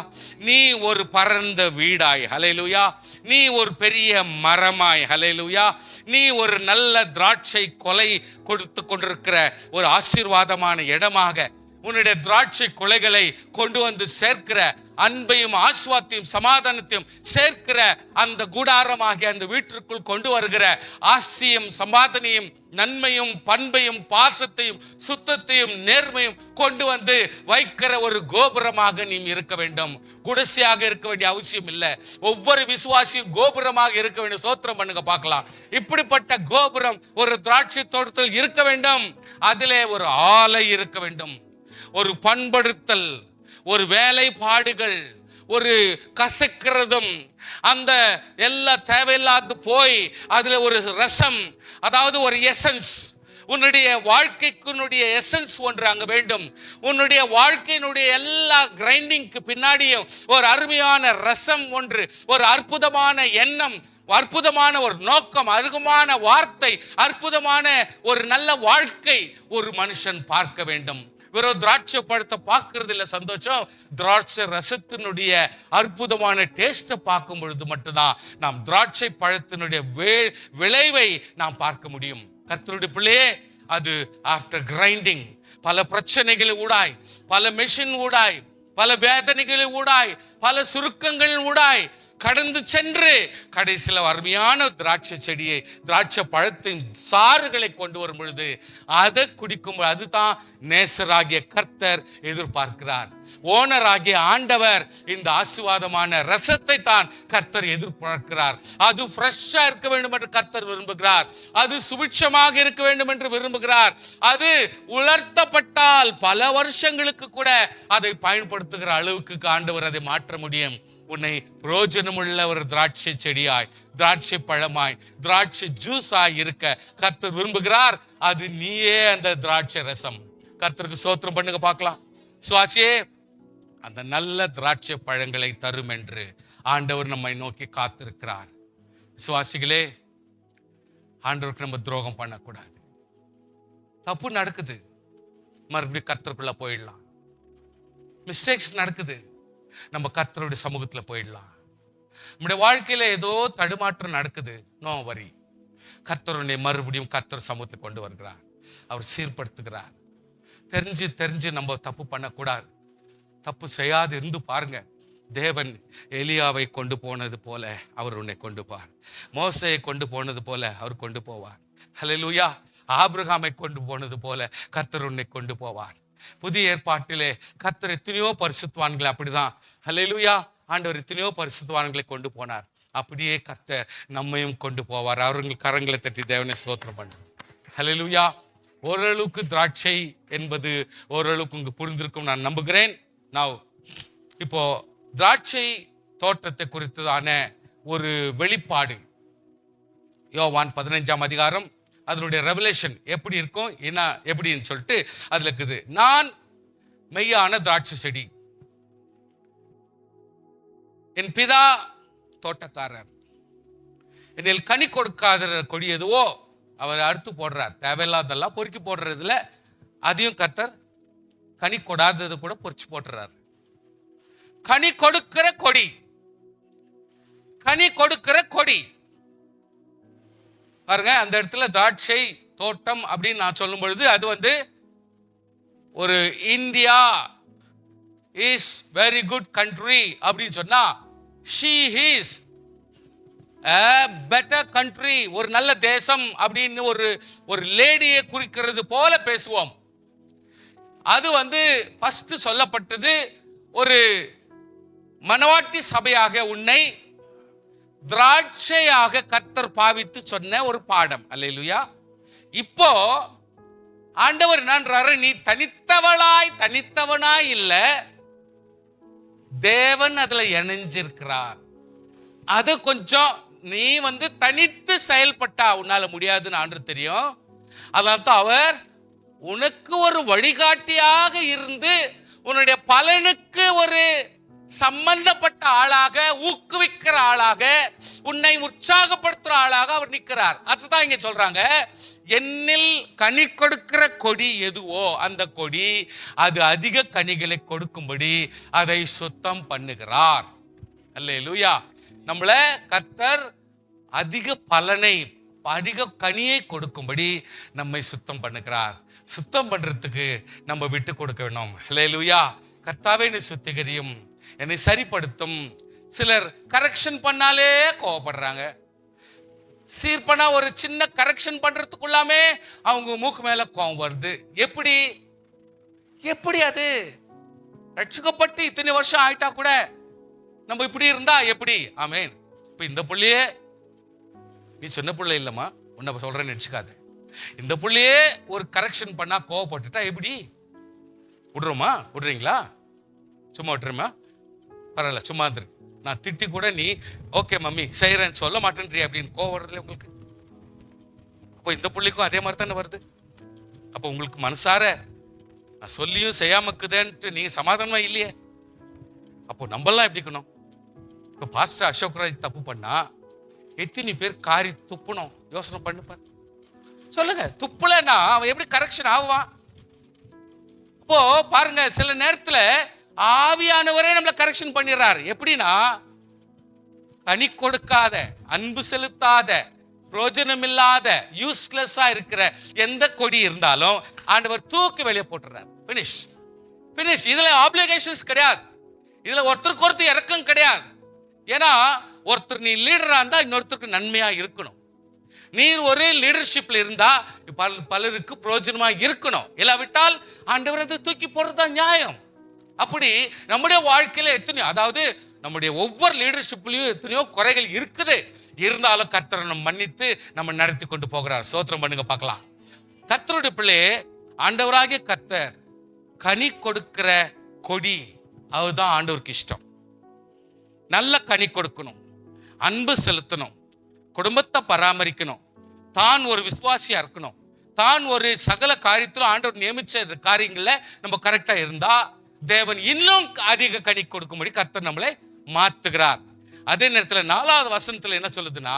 [SPEAKER 1] நீ ஒரு பரந்த வீடாய், ஹல்லேலூயா, நீ ஒரு பெரிய மரமாய், ஹல்லேலூயா, நீ ஒரு நல்ல திராட்சை கொலை கொடுத்து கொண்டிருக்கிற ஒரு ஆசீர்வாதமான இடமாக உன்னுடைய திராட்சை கொலைகளை கொண்டு வந்து சேர்க்கிற, அன்பையும் ஆசுவாத்தையும் சமாதானத்தையும் சேர்க்கிற அந்த கூடாரமாகிய அந்த வீட்டிற்குள் கொண்டு வருகிற ஆஸ்தியும் சமாதானையும் நன்மையும் பண்பையும் பாசத்தையும் சுத்தத்தையும் நேர்மையும் கொண்டு வந்து வைக்கிற ஒரு கோபுரமாக நீ இருக்க வேண்டும். குடிசையாக இருக்க வேண்டிய அவசியம் இல்லை. ஒவ்வொரு விசுவாசியும் கோபுரமாக இருக்க வேண்டும். ஸ்தோத்திரம் பண்ணுங்க பார்க்கலாம். இப்படிப்பட்ட கோபுரம் ஒரு திராட்சை தோட்டத்தில் இருக்க வேண்டும். அதிலே ஒரு ஆலை இருக்க வேண்டும். ஒரு பண்படுத்தல், ஒரு வேலைப்பாடுகள், ஒரு கசக்கிறதும், அந்த எல்லா தேவையில்லாத போய் அதுல ஒரு ரசம், அதாவது ஒரு எசன்ஸ், உன்னுடைய வாழ்க்கைக்கு எசன்ஸ் ஒன்று அங்க வேண்டும். உன்னுடைய வாழ்க்கையினுடைய எல்லா கிரைண்டிங்க்கு பின்னாடியும் ஒரு அருமையான ரசம் ஒன்று, ஒரு அற்புதமான எண்ணம், அற்புதமான ஒரு நோக்கம், அற்புதமான வார்த்தை, அற்புதமான ஒரு நல்ல வாழ்க்கை ஒரு மனுஷன் பார்க்க வேண்டும். வெறும் திராட்சை பழத்தை பார்க்கறது இல்ல சந்தோஷம், திராட்சை ரசத்தினுடைய அற்புதமான டேஸ்ட்டை பார்க்கும் பொழுது மட்டும்தான் நாம் திராட்சை பழத்தினுடைய விளைவை நாம் பார்க்க முடியும். கர்த்தருடைய பிள்ளையே, அது ஆஃப்டர் கிரைண்டிங், பல பிரச்சனைகள் ஊடாய், பல மெஷின் ஊடாய், பல வேதனைகள் ஊடாய், பல சுருக்கங்கள் ஊடாய் கடந்து சென்று கடைசியில் அருமையான திராட்சை செடியை, திராட்சை பழத்தின் சாறுகளை கொண்டு வரும் பொழுது அதை குடிக்கும், அதுதான் நேசராகிய கர்த்தர் எதிர்பார்க்கிறார். ஓனராகிய ஆண்டவர் இந்த ஆசீர்வாதமான ரசத்தை தான் கர்த்தர் எதிர்பார்க்கிறார். அது ஃப்ரெஷ்ஷா இருக்க வேண்டும் என்று கர்த்தர் விரும்புகிறார். அது சுபிட்சமாக இருக்க வேண்டும் என்று விரும்புகிறார். அது உலர்த்தப்பட்டால் பல வருஷங்களுக்கு கூட அதை பயன்படுத்துகிற அளவுக்கு ஆண்டவர் அதை மாற்ற முடியும். உன்னை பிரயோஜனமுள்ள ஒரு திராட்சை செடியாய், திராட்சை பழமாய், திராட்சை ஜூஸாய் இருக்க கர்த்தர் விரும்புகிறார். அது நீயே அந்த திராட்சை ரசம். கர்த்தருக்கு ஸ்தோத்திரம் பண்ணுங்க பார்க்கலாம். சுவாசியே, அந்த நல்ல திராட்சை பழங்களை தரும் என்று ஆண்டவர் நம்மை நோக்கி காத்திருக்கிறார். சுவாசிகளே, ஆண்டவருக்கு நம்ம துரோகம் பண்ணக்கூடாது. தப்பு நடக்குது, மறுபடியும் கர்த்தருக்குள்ள போயிடலாம். மிஸ்டேக்ஸ் நடக்குது, நம்ம கர்த்தருடைய சமூகத்துல போயிடலாம். நம்முடைய வாழ்க்கையில ஏதோ தடுமாற்றம் நடக்குது, நோ வரி. கர்த்தருடைய மறுபடியும் கர்த்தர் சமூகத்தை கொண்டு வருகிறார். அவர் சீர்படுத்துகிறார். தெரிஞ்சு நம்ம தப்பு பண்ணக்கூடாது. தப்பு செய்யாது இருந்து பாருங்க. தேவன் எலியாவை கொண்டு போனது போல அவர் உன்னை கொண்டு போவார். மோசையை கொண்டு போனது போல அவர் கொண்டு போவார். ஹல்லேலூயா. ஆபிரகாமை கொண்டு போனது போல கர்த்தர் உன்னை கொண்டு போவார். புதிய ஏற்பாட்டிலே கர்த்தர் எத்தனையோ பரிசுத்தவான்களை அப்படிதான், ஹல்லேலூயா, ஆண்டவர் எத்தனையோ பரிசுத்தவான்களை கொண்டு போனார். அப்படியே கர்த்தர் நம்மையும் கொண்டு போவார். அவர்கள் கரங்களை தட்டி தேவனை ஸ்தோத்திரம் பண்ணுங்க. ஹல்லேலூயா. ஓரளவுக்கு திராட்சை என்பது ஓரளவுக்கு உங்க புரிந்திருக்கும் நான் நம்புகிறேன். நான் இப்போ திராட்சை தோட்டத்தை குறித்ததான ஒரு வெளிப்பாடு யோவான் 15ஆம் அதிகாரம் அதனுடைய ரெவலேஷன் எப்படி இருக்கும், என்ன எப்படின்னு சொல்லிட்டு அதுல இருக்குது. நான் மெய்யான திராட்சை செடி, என் பிதா தோட்டக்காரர். என்னில் கனி கொடுக்காத கொடி எதுவோ அவர் அறுத்து போடுறார். தேவையில்லாதெல்லாம் பொறுக்கி போடுறதுல அதையும் கர்த்தர் கனி கொடாதது கூட பொறிச்சு போட்டுறார். கனி கொடுக்கிற கொடி, கனி கொடுக்கிற கொடி. பாருங்க, அந்த இடத்துல திராட்சை தோட்டம் அப்படின்னு நான் சொல்லும் பொழுது அது ஒரு India is very good country அப்படின்னு சொன்னா, she is a better country, ஒரு நல்ல தேசம் அப்படின்னு ஒரு லேடியை குறிக்கிறது போல பேசுவோம். அது ஃபர்ஸ்ட் சொல்லப்பட்டது ஒரு மனவாட்டி சபையாக உன்னை திராட்சையாக கர்த்தர் பாவித்து சொன்ன ஒரு பாடம். அல்லேலூயா. இப்போ ஆண்டவர் என்னன்றாரு, நீ தனித்தவனாய் இல்ல, தேவன் அதுல இணைஞ்சிருக்கிறார். அது கொஞ்சம் நீ தனித்து செயல்பட்டா உன்னால முடியாதுன்னு ஆண்டவர் தெரியும். அதனால்தான் அவர் உனக்கு ஒரு வழிகாட்டியாக இருந்து உன்னுடைய பலனுக்கு ஒரு சம்பந்தப்பட்ட ஆளாக, ஊக்குவிக்கிற ஆளாக, உன்னை உற்சாகப்படுத்துற ஆளாக அவர் நிற்கிறார். அதுதான் இங்க சொல்றாங்க, என்னில் கனி கொடுக்கிற கொடி எதுவோ அந்த கொடி அது அதிக கனிகளை கொடுக்கும்படி அதை சுத்தம் பண்ணுகிறார். அல்லேலூயா. நம்மள கர்த்தர் அதிக பலனை, அதிக கனியை கொடுக்கும்படி நம்மை சுத்தம் பண்ணுகிறார். சுத்தம் பண்றதுக்கு நம்ம விட்டு கொடுக்க வேணும். அல்லேலூயா. கர்த்தாவே என்னை சுத்திகரியும், என்னை சரிப்படுத்தும். சிலர் கரெக்ஷன் பண்ணாலே கோவப்படுறாங்க. சீர்பனா ஒரு சின்ன கரெக்ஷன் பண்றதுக்குள்ளாமே அவங்க மூக்கு மேல கோவம் வருது. எப்படி அது ரட்சிக்கப்பட்டு இத்தனை வருஷம் ஆயிட்டா கூட நம்ம இப்படி இருந்தா எப்படி? ஆமேன். இப்ப இந்த புள்ளையே, நீ சின்ன பிள்ளை இல்லம்மா, உன்னை சொல்றேன்னு நினைச்சுக்காத. இந்த புள்ளையே ஒரு கரெக்ஷன் பண்ணா கோவப்பட்டுட்டா எப்படி விடுறோமா? விடுறீங்களா? சும்மா விட்டுருமா? பரவாயில்ல, சும்மா இரு. நான் திட்டி கூட நீ ஓகே மம்மி செய்யறேன்னு சொல்ல மாட்டேன்றீ அப்படின்னு கோவம் வருதுல உங்களுக்கு. அப்போ இந்த புள்ளிக்கும் அதே மாதிரி தானே வருது. அப்போ உங்களுக்கு மனசார நான் சொல்லியும் செய்யாமக்குதேன்ட்டு நீங்க சமாதானமா இல்லையே. அப்போ நம்மளாம் எப்படி இருக்கணும்? இப்போ பாஸ்டர் அசோக் ராஜ் தப்பு பண்ணா எத்தனை பேர் காரி துப்பணும்? யோசனை பண்ணுப்பார். சொல்லுங்க, துப்புலன்னா அவன் எப்படி கரெக்ஷன் ஆவான்? அப்போ பாருங்க, சில நேரத்துல ஆவியானவரே நம்மள கரெக்ஷன் பண்ணிடுறாரு. எப்படின்னா, கனி கொடுக்காத, அன்பு செலுத்தாத, பிரோஜனம் இல்லாத, யூஸ்லெஸ்ஸா இருக்கிற எந்த கொடி இருந்தாலும் ஆண்டவர் தூக்கி வெளியே போட்டுறாரு. பினிஷ். இதுல ஆப்ளிகேஷன்ஸ் கிடையாது. இதுல ஒருத்தருக்கு ஒருத்தர் இறக்கம் கிடையாது. ஏன்னா ஒருத்தர் நீ லீடரா இருந்தா இன்னொருத்தருக்கு நன்மையா இருக்கணும். நீர் ஒரு லீடர்ஷிப்ல இருந்தா பலருக்கு பிரோஜனமா இருக்கணும். இல்லாவிட்டால் ஆண்டவர் அதை தூக்கி போடுறதுதான் நியாயம். அப்படி நம்முடைய வாழ்க்கையில எத்தனையோ, அதாவது நம்முடைய ஒவ்வொரு லீடர்ஷிப்லயும் எத்தனையோ குறைகள் இருக்குது. இருந்தாலும் கர்த்தரை நம்ம மன்னித்து நம்ம நடத்தி கொண்டு போகிறார். ஸ்தோத்திரம் பண்ணுங்க பார்க்கலாம். கர்த்தருடைய பிள்ளையே, ஆண்டவராகிய கர்த்தர் கனி கொடுக்கிற கொடி, அதுதான் ஆண்டவருக்கு இஷ்டம். நல்ல கனி கொடுக்கணும், அன்பு செலுத்தணும், குடும்பத்தை பராமரிக்கணும், தான் ஒரு விசுவாசியா இருக்கணும், தான் ஒரு சகல காரியத்திலும் ஆண்டவர் நியமிச்ச காரியங்கள்ல நம்ம கரெக்டா இருந்தா தேவன் இன்னும் அதிக கனி கொடுக்கும்படி கர்த்தர் நம்மளை மாத்துகிறார். அதே நேரத்தில் 4வது வசனத்துல என்ன சொல்லுதுன்னா,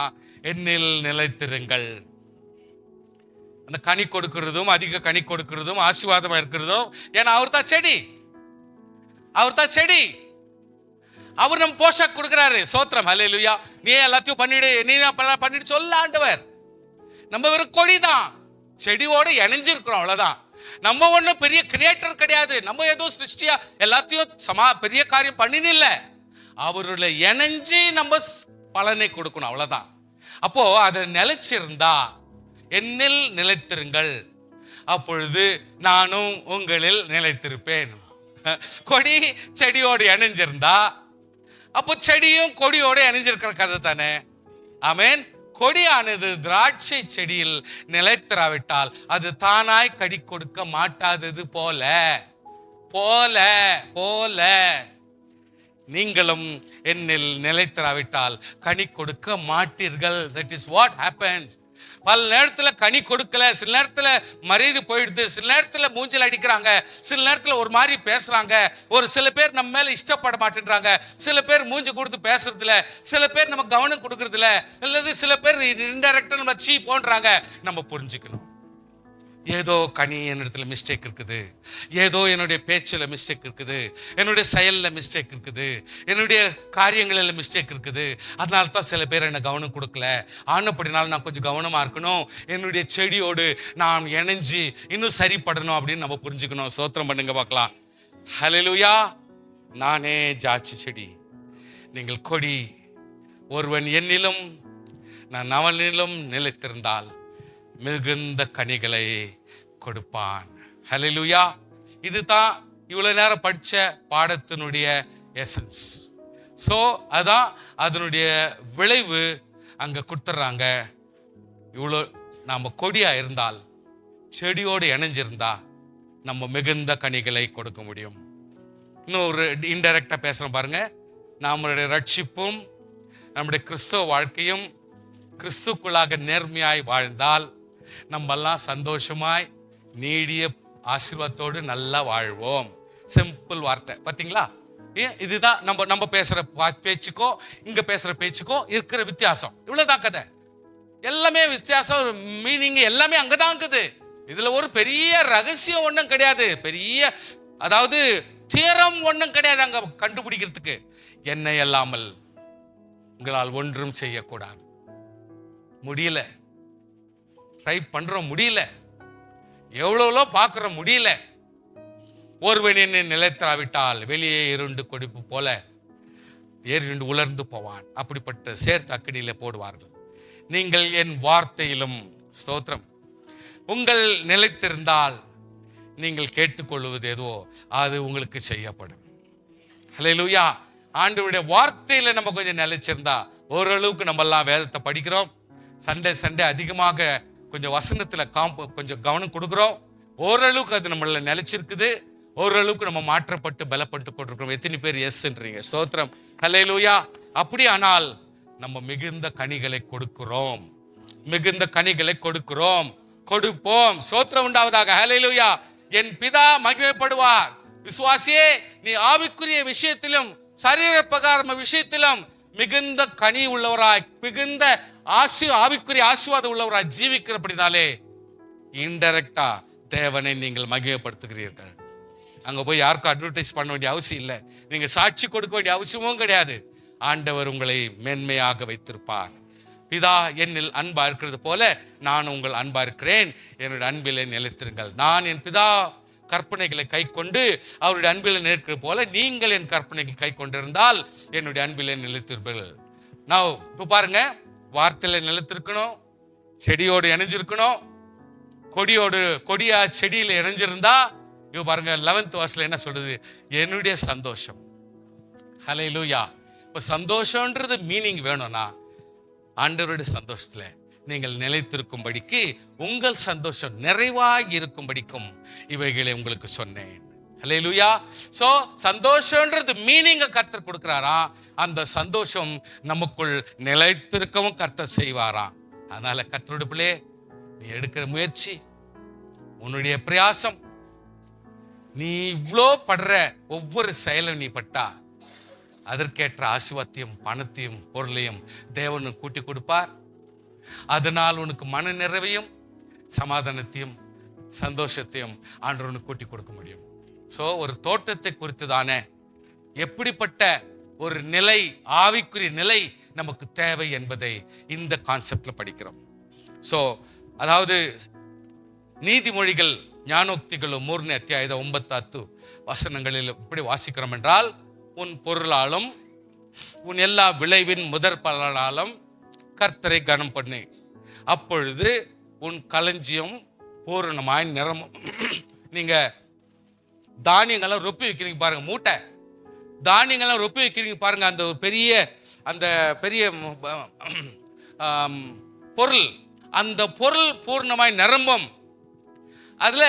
[SPEAKER 1] என்னில் நிலைத்திருங்கள். அந்த கனி கொடுக்கிறதும் அதிக கனி கொடுக்கிறதும் ஆசீர்வாதமா இருக்கிறதும், ஏன்னா அவர் தான் செடி. அவர் நம்ம போஷாக் கொடுக்கிறாரு. சோத்திரம். ஹல்லேலூயா. நீ எல்லாத்தையும் பண்ணிடு சொல்ல ஆண்டவர். நம்ம வெறும் கொடிதான், செடியோட இணைஞ்சிருக்கிறோம், அவ்வளவுதான். நம்ம ஒண்ணும் பெரிய கிரியேட்டர் கிடையாது. நம்ம ஏதோ சிருஷ்டியா எல்லாத்தையும் பெரிய காரியம் பண்ணினில்ல. அவருடைய இணைஞ்சி நம்ம பலனை கொடுக்கணும், அவ்வளவுதான். அப்போ அதை நிலைச்சிருந்தா, என்னில் நிலைத்திருங்கள், அப்பொழுது நானும் உங்களில் நிலைத்திருப்பேன். கொடி செடியோடு இணைஞ்சிருந்தா, அப்போ செடியும் கொடியோடு இணைஞ்சிருக்கிற கதை தானே. ஆமேன். கொடியானது திராட்சை செடியில் நிலைத்திராவிட்டால் அது தானாய் கடி கொடுக்க மாட்டாதது போல நீங்களும் என்னில் நிலைத்திராவிட்டால் கனி கொடுக்க மாட்டீர்கள். That is what happens. பல நேரத்துல கனி கொடுக்கல, சில நேரத்துல மரியாதை போயிடுது, சில நேரத்துல மூஞ்சில் அடிக்கிறாங்க, சில நேரத்துல ஒரு மாதிரி பேசுறாங்க, ஒரு சில பேர் நம்ம மேல இஷ்டப்பட மாட்டேன்றாங்க, சில பேர் மூஞ்சி கொடுத்து பேசுறது இல்ல, சில பேர் நம்ம கவனம் கொடுக்கறது இல்ல, அல்லது சில பேர் இன்டைரக்டா நம்ம சீ போன்றாங்க. நம்ம புரிஞ்சுக்கணும், ஏதோ கனி என்னிடத்துல மிஸ்டேக் இருக்குது, ஏதோ என்னுடைய பேச்சில் மிஸ்டேக் இருக்குது, என்னுடைய செயலில் மிஸ்டேக் இருக்குது, என்னுடைய காரியங்களில் மிஸ்டேக் இருக்குது, அதனால தான் சில பேர் என்னை கவனம் கொடுக்கல. ஆனப்படினாலும் நான் கொஞ்சம் கவனமாக இருக்கணும், என்னுடைய செடியோடு நான் இணைஞ்சு இன்னும் சரிப்படணும் அப்படின்னு நம்ம புரிஞ்சுக்கணும். ஸ்தோத்திரம் பண்ணுங்க பார்க்கலாம். ஹல்லேலூயா. நானே ஜாட்சி செடி, நீங்கள் கொடி. ஒருவன் என்னிலும் நான் அவனிலும் நிலைத்திருந்தால் மிகுந்த கனிகளை கொடுப்பான். ஹல்லேலூயா. இதுதான் இவ்வளவு நேரம் படிச்ச பாடத்தினுடைய எசன்ஸ். ஸோ அதான் அதனுடைய விளைவு அங்க கொடுத்துட்றாங்க. இவ்வளோ நாம கொடியா இருந்தால், செடியோடு இணைஞ்சிருந்தா நம்ம மிகுந்த கனிகளை கொடுக்க முடியும். இன்னும் ஒரு இன்டைரக்டா பேசுறோம் பாருங்க. நம்மளுடைய ரட்சிப்பும் நம்முடைய கிறிஸ்துவ வாழ்க்கையும் கிறிஸ்துக்குள்ளாக நேர்மையாய் வாழ்ந்தால் நம்ம எல்லாம் சந்தோஷமாய் நீடிய ஆசீர்வாதத்தோடு நல்லா வாழ்வோம். சிம்பிள் வார்த்தை பாத்தீங்களா? இதுதான் நம்ம பேசுற பேச்சுக்கோ இங்க பேசுற பேச்சுக்கோ இருக்கிற வித்தியாசம். இவ்வளவுதான் கதை. எல்லாமே வித்தியாசம், மீனிங் எல்லாமே அங்கதான் இருக்குது. இதுல ஒரு பெரிய ரகசியம் ஒண்ணும் கிடையாது, பெரிய அதாவது தீரம் ஒண்ணும் கிடையாது அங்க கண்டுபிடிக்கிறதுக்கு. என்னை அல்லாமல் உங்களால் ஒன்றும் செய்யக்கூடாது. முடியல, ட்ரை பண்றோம், முடியல, எவ்வளோ பார்க்கிறோம், முடியல. ஒருவன் என்னை நிலைத்திராவிட்டால் வெளியே இருண்டு கொடுப்பு போல எரிண்டு உலர்ந்து போவான். அப்படிப்பட்ட சேர்த்து அக்கடியில போடுவார்கள். நீங்கள் என் வார்த்தையிலும், ஸ்தோத்திரம், உங்கள் நிலைத்திருந்தால் நீங்கள் கேட்டுக்கொள்வது எதுவோ அது உங்களுக்கு செய்யப்படும். ஹல்லேலூயா. ஆண்டவருடைய வார்த்தையில நம்ம கொஞ்சம் நிலைச்சிருந்தா, ஓரளவுக்கு நம்ம எல்லாம் வேதத்தை படிக்கிறோம், சண்டே அதிகமாக கொஞ்சம் வசனத்துல கொஞ்சம் கவனம் கொடுக்குறோம், ஓரளவுக்கு அது நம்மள நிலைச்சிருக்குது, ஓரளவுக்கு நம்ம மாற்றப்பட்டு பலப்பட்டு கொண்டிருக்கிறோம். எத்தனை பேர் எஸ்ன்றீங்க? ஸ்தோத்திரம். ஹல்லேலூயா. அப்படி ஆனால் நம்ம மிகுந்த கனிகளை கொடுக்கிறோம், மிகுந்த கனிகளை கொடுக்கிறோம், கொடுப்போம். ஸ்தோத்திரம் உண்டாவதாக. ஹல்லேலூயா. என் பிதா மகிமைப்படுவார். விசுவாசியே, நீ ஆவிக்குரிய விஷயத்திலும் சரீர பிரகார விஷயத்திலும் மிகுந்த கனி உள்ளவராய், மிகுந்த ஆவிக்குரிய ஆசீர்வாதம் உள்ளவராய் ஜீவிக்கிறபடினாலே இன்டைரக்டா தேவனை நீங்கள் மகிமைப்படுத்துகிறீர்கள். அங்க போய் யாருக்கும் அட்வர்டைஸ் பண்ண வேண்டிய அவசியம் இல்லை, நீங்க சாட்சி கொடுக்க வேண்டிய அவசியமும் கிடையாது. ஆண்டவர் உங்களை மேன்மையாக வைத்திருப்பார். பிதா என்னில் அன்பா இருக்கிறது போல நான் உங்கள் அன்பா இருக்கிறேன், என்னுடைய அன்பிலே நிலைத்திருங்கள். நான் என் பிதா கற்பனைகளை கை கொண்டு அவருடைய அன்பிலே நிற்கிற போல நீங்கள் என் கற்பனைகளை கை கொண்டிருந்தால் என்னுடைய அன்பிலே நிலைத்திருப்பீர்கள். நான் இப்ப பாருங்க, வார்த்தையில நிலைத்திருக்கணும், செடியோடு இணைஞ்சிருக்கணும். கொடியா செடியில இணைஞ்சிருந்தா இப்ப பாருங்க 11th verse என்ன சொல்றது? என்னுடைய சந்தோஷம். ஹல்லேலூயா. இப்ப சந்தோஷம்ன்றது மீனிங் வேணும்னா ஆண்டவருடைய சந்தோஷத்துல நீங்கள் நிலைத்திருக்கும்படிக்கு, உங்கள் சந்தோஷம் நிறைவாய் இருக்கும்படிக்கும் இவைகளை உங்களுக்கு சொன்னேன். ஹல்லேலூயா. சோ சந்தோஷம்ன்றது மீனிங்க கர்த்தர் கொடுக்கிறாரா, அந்த சந்தோஷம் நமக்குள் நிலைத்திருக்கவும் கர்த்தர் செய்வாராம். அதனால கர்த்தருடைய பிள்ளையே, நீ எடுக்கிற முயற்சி, உன்னுடைய பிரயாசம், நீ இவ்வளோ படுற ஒவ்வொரு செயலும் நீ பட்டா அதற்கேற்ற ஆசீர்வாதத்தையும் பணத்தையும் பொருளையும் தேவன் கூட்டி கொடுப்பார். அதனால் உனக்கு மன நிறைவையும் சமாதானத்தையும் சந்தோஷத்தையும் ஆண்டவனுக்கு கூட்டி கொடுக்க முடியும். சோ ஒரு தோட்டத்தை குறித்து தானே எப்படிப்பட்ட ஒரு நிலை, ஆவிக்குரிய நிலை நமக்கு தேவை என்பதை இந்த கான்செப்ட்ல படிக்கிறோம். சோ அதாவது நீதிமொழிகள் ஞானோக்திகளும் 3 அத்தியாயம் 9 வசனங்களில் இப்படி வாசிக்கிறோம் என்றால், உன் பொருளாலும் உன் எல்லா விளைவின் முதற் பலனாலும் கர்த்தரை கனம் பண்ணு, அப்பொழுது உன் களஞ்சியம் பூரணமாய் நிரம்பும். நீங்க தானியங்கள்லாம் ரொப்பி வைக்கிறீங்க பாருங்க, மூட்டை தானியங்கள்லாம் ரொப்பி வைக்கிறீங்க பாருங்க, அந்த பெரிய பொருள், அந்த பொருள் பூர்ணமாய் நிரம்பும். அதுல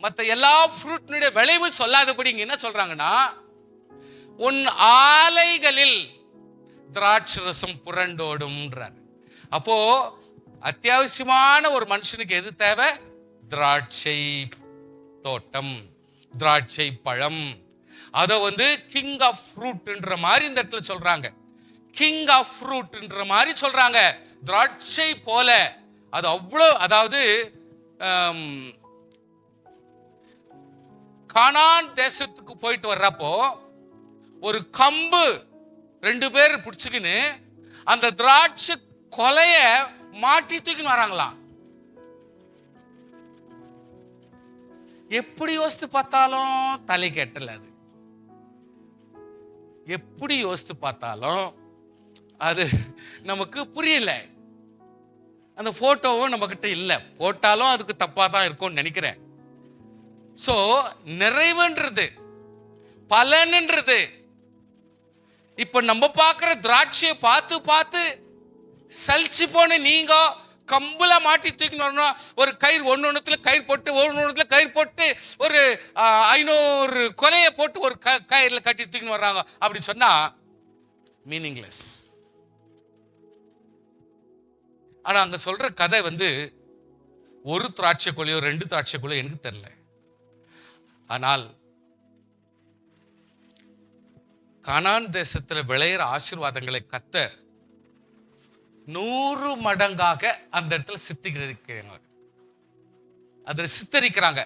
[SPEAKER 1] மற்ற எல்லா ஃப்ரூட்னுடைய விளைவு சொல்லாதபடி இங்க என்ன சொல்றாங்கன்னா, உன் ஆலைகளில் திராட்சை ரசம் புரண்டோடும்ன்றார். அப்போ அத்தியாவசியமான ஒரு மனுஷனுக்கு எது தேவை? திராட்சை தோட்டம், திராட்சை பழம். அத கிங் ஆஃப் ஃப்ரூட்ன்ற மாதிரி இந்த இடத்துல சொல்றாங்க. கிங் ஆஃப் ஃப்ரூட்ன்ற மாதிரி சொல்றாங்க. திராட்சை போல அது அவ்வளோ, அதாவது கானான் தேசத்துக்கு போயிட்டு வர்றப்போ ஒரு கம்பு 2 பேர் பிடிச்சுக்கின்னு அந்த திராட்சை கொலைய மாட்டி தூக்கின்னு வராங்களாம். எப்படி யோசித்து பார்த்தாலும் தலை கெட்டல. அது எப்படி யோசித்து பார்த்தாலும் அது நமக்கு புரியல. அந்த போட்டோவும் நம்ம கிட்ட இல்ல. போட்டாலும் அதுக்கு தப்பா தான் இருக்கும்னு நினைக்கிறேன். சோ நிறைவுன்றது, பலன்ன்றது, இப்ப நம்ம பார்க்கிற திராட்சையை பார்த்து பார்த்து சலிச்சு போன நீங்க கம்புல மாட்டி தூக்கின்னு வரணும். ஒரு கயிறு ஒன்னொன்னுல கயிறு போட்டு, ஒன்னொன்னுல கயிறு போட்டு, ஒரு 500 கொலையை போட்டு ஒரு கயிறுல கட்டி தூக்கின்னு வர்றாங்க. அப்படி சொன்னா மீனிங்லெஸ். ஆனா அங்க சொல்ற கதை ஒரு திராட்சை கொலையோ 2 திராட்சை கொலையோ எனக்கு தெரியல. ஆனால் கானான் தேசத்துல விளையிற ஆசீர்வாதங்களை கர்த்தர் 100 மடங்காக அந்த இடத்துல சித்தரிக்கிறாங்க. அதுல சித்தரிக்கிறாங்க.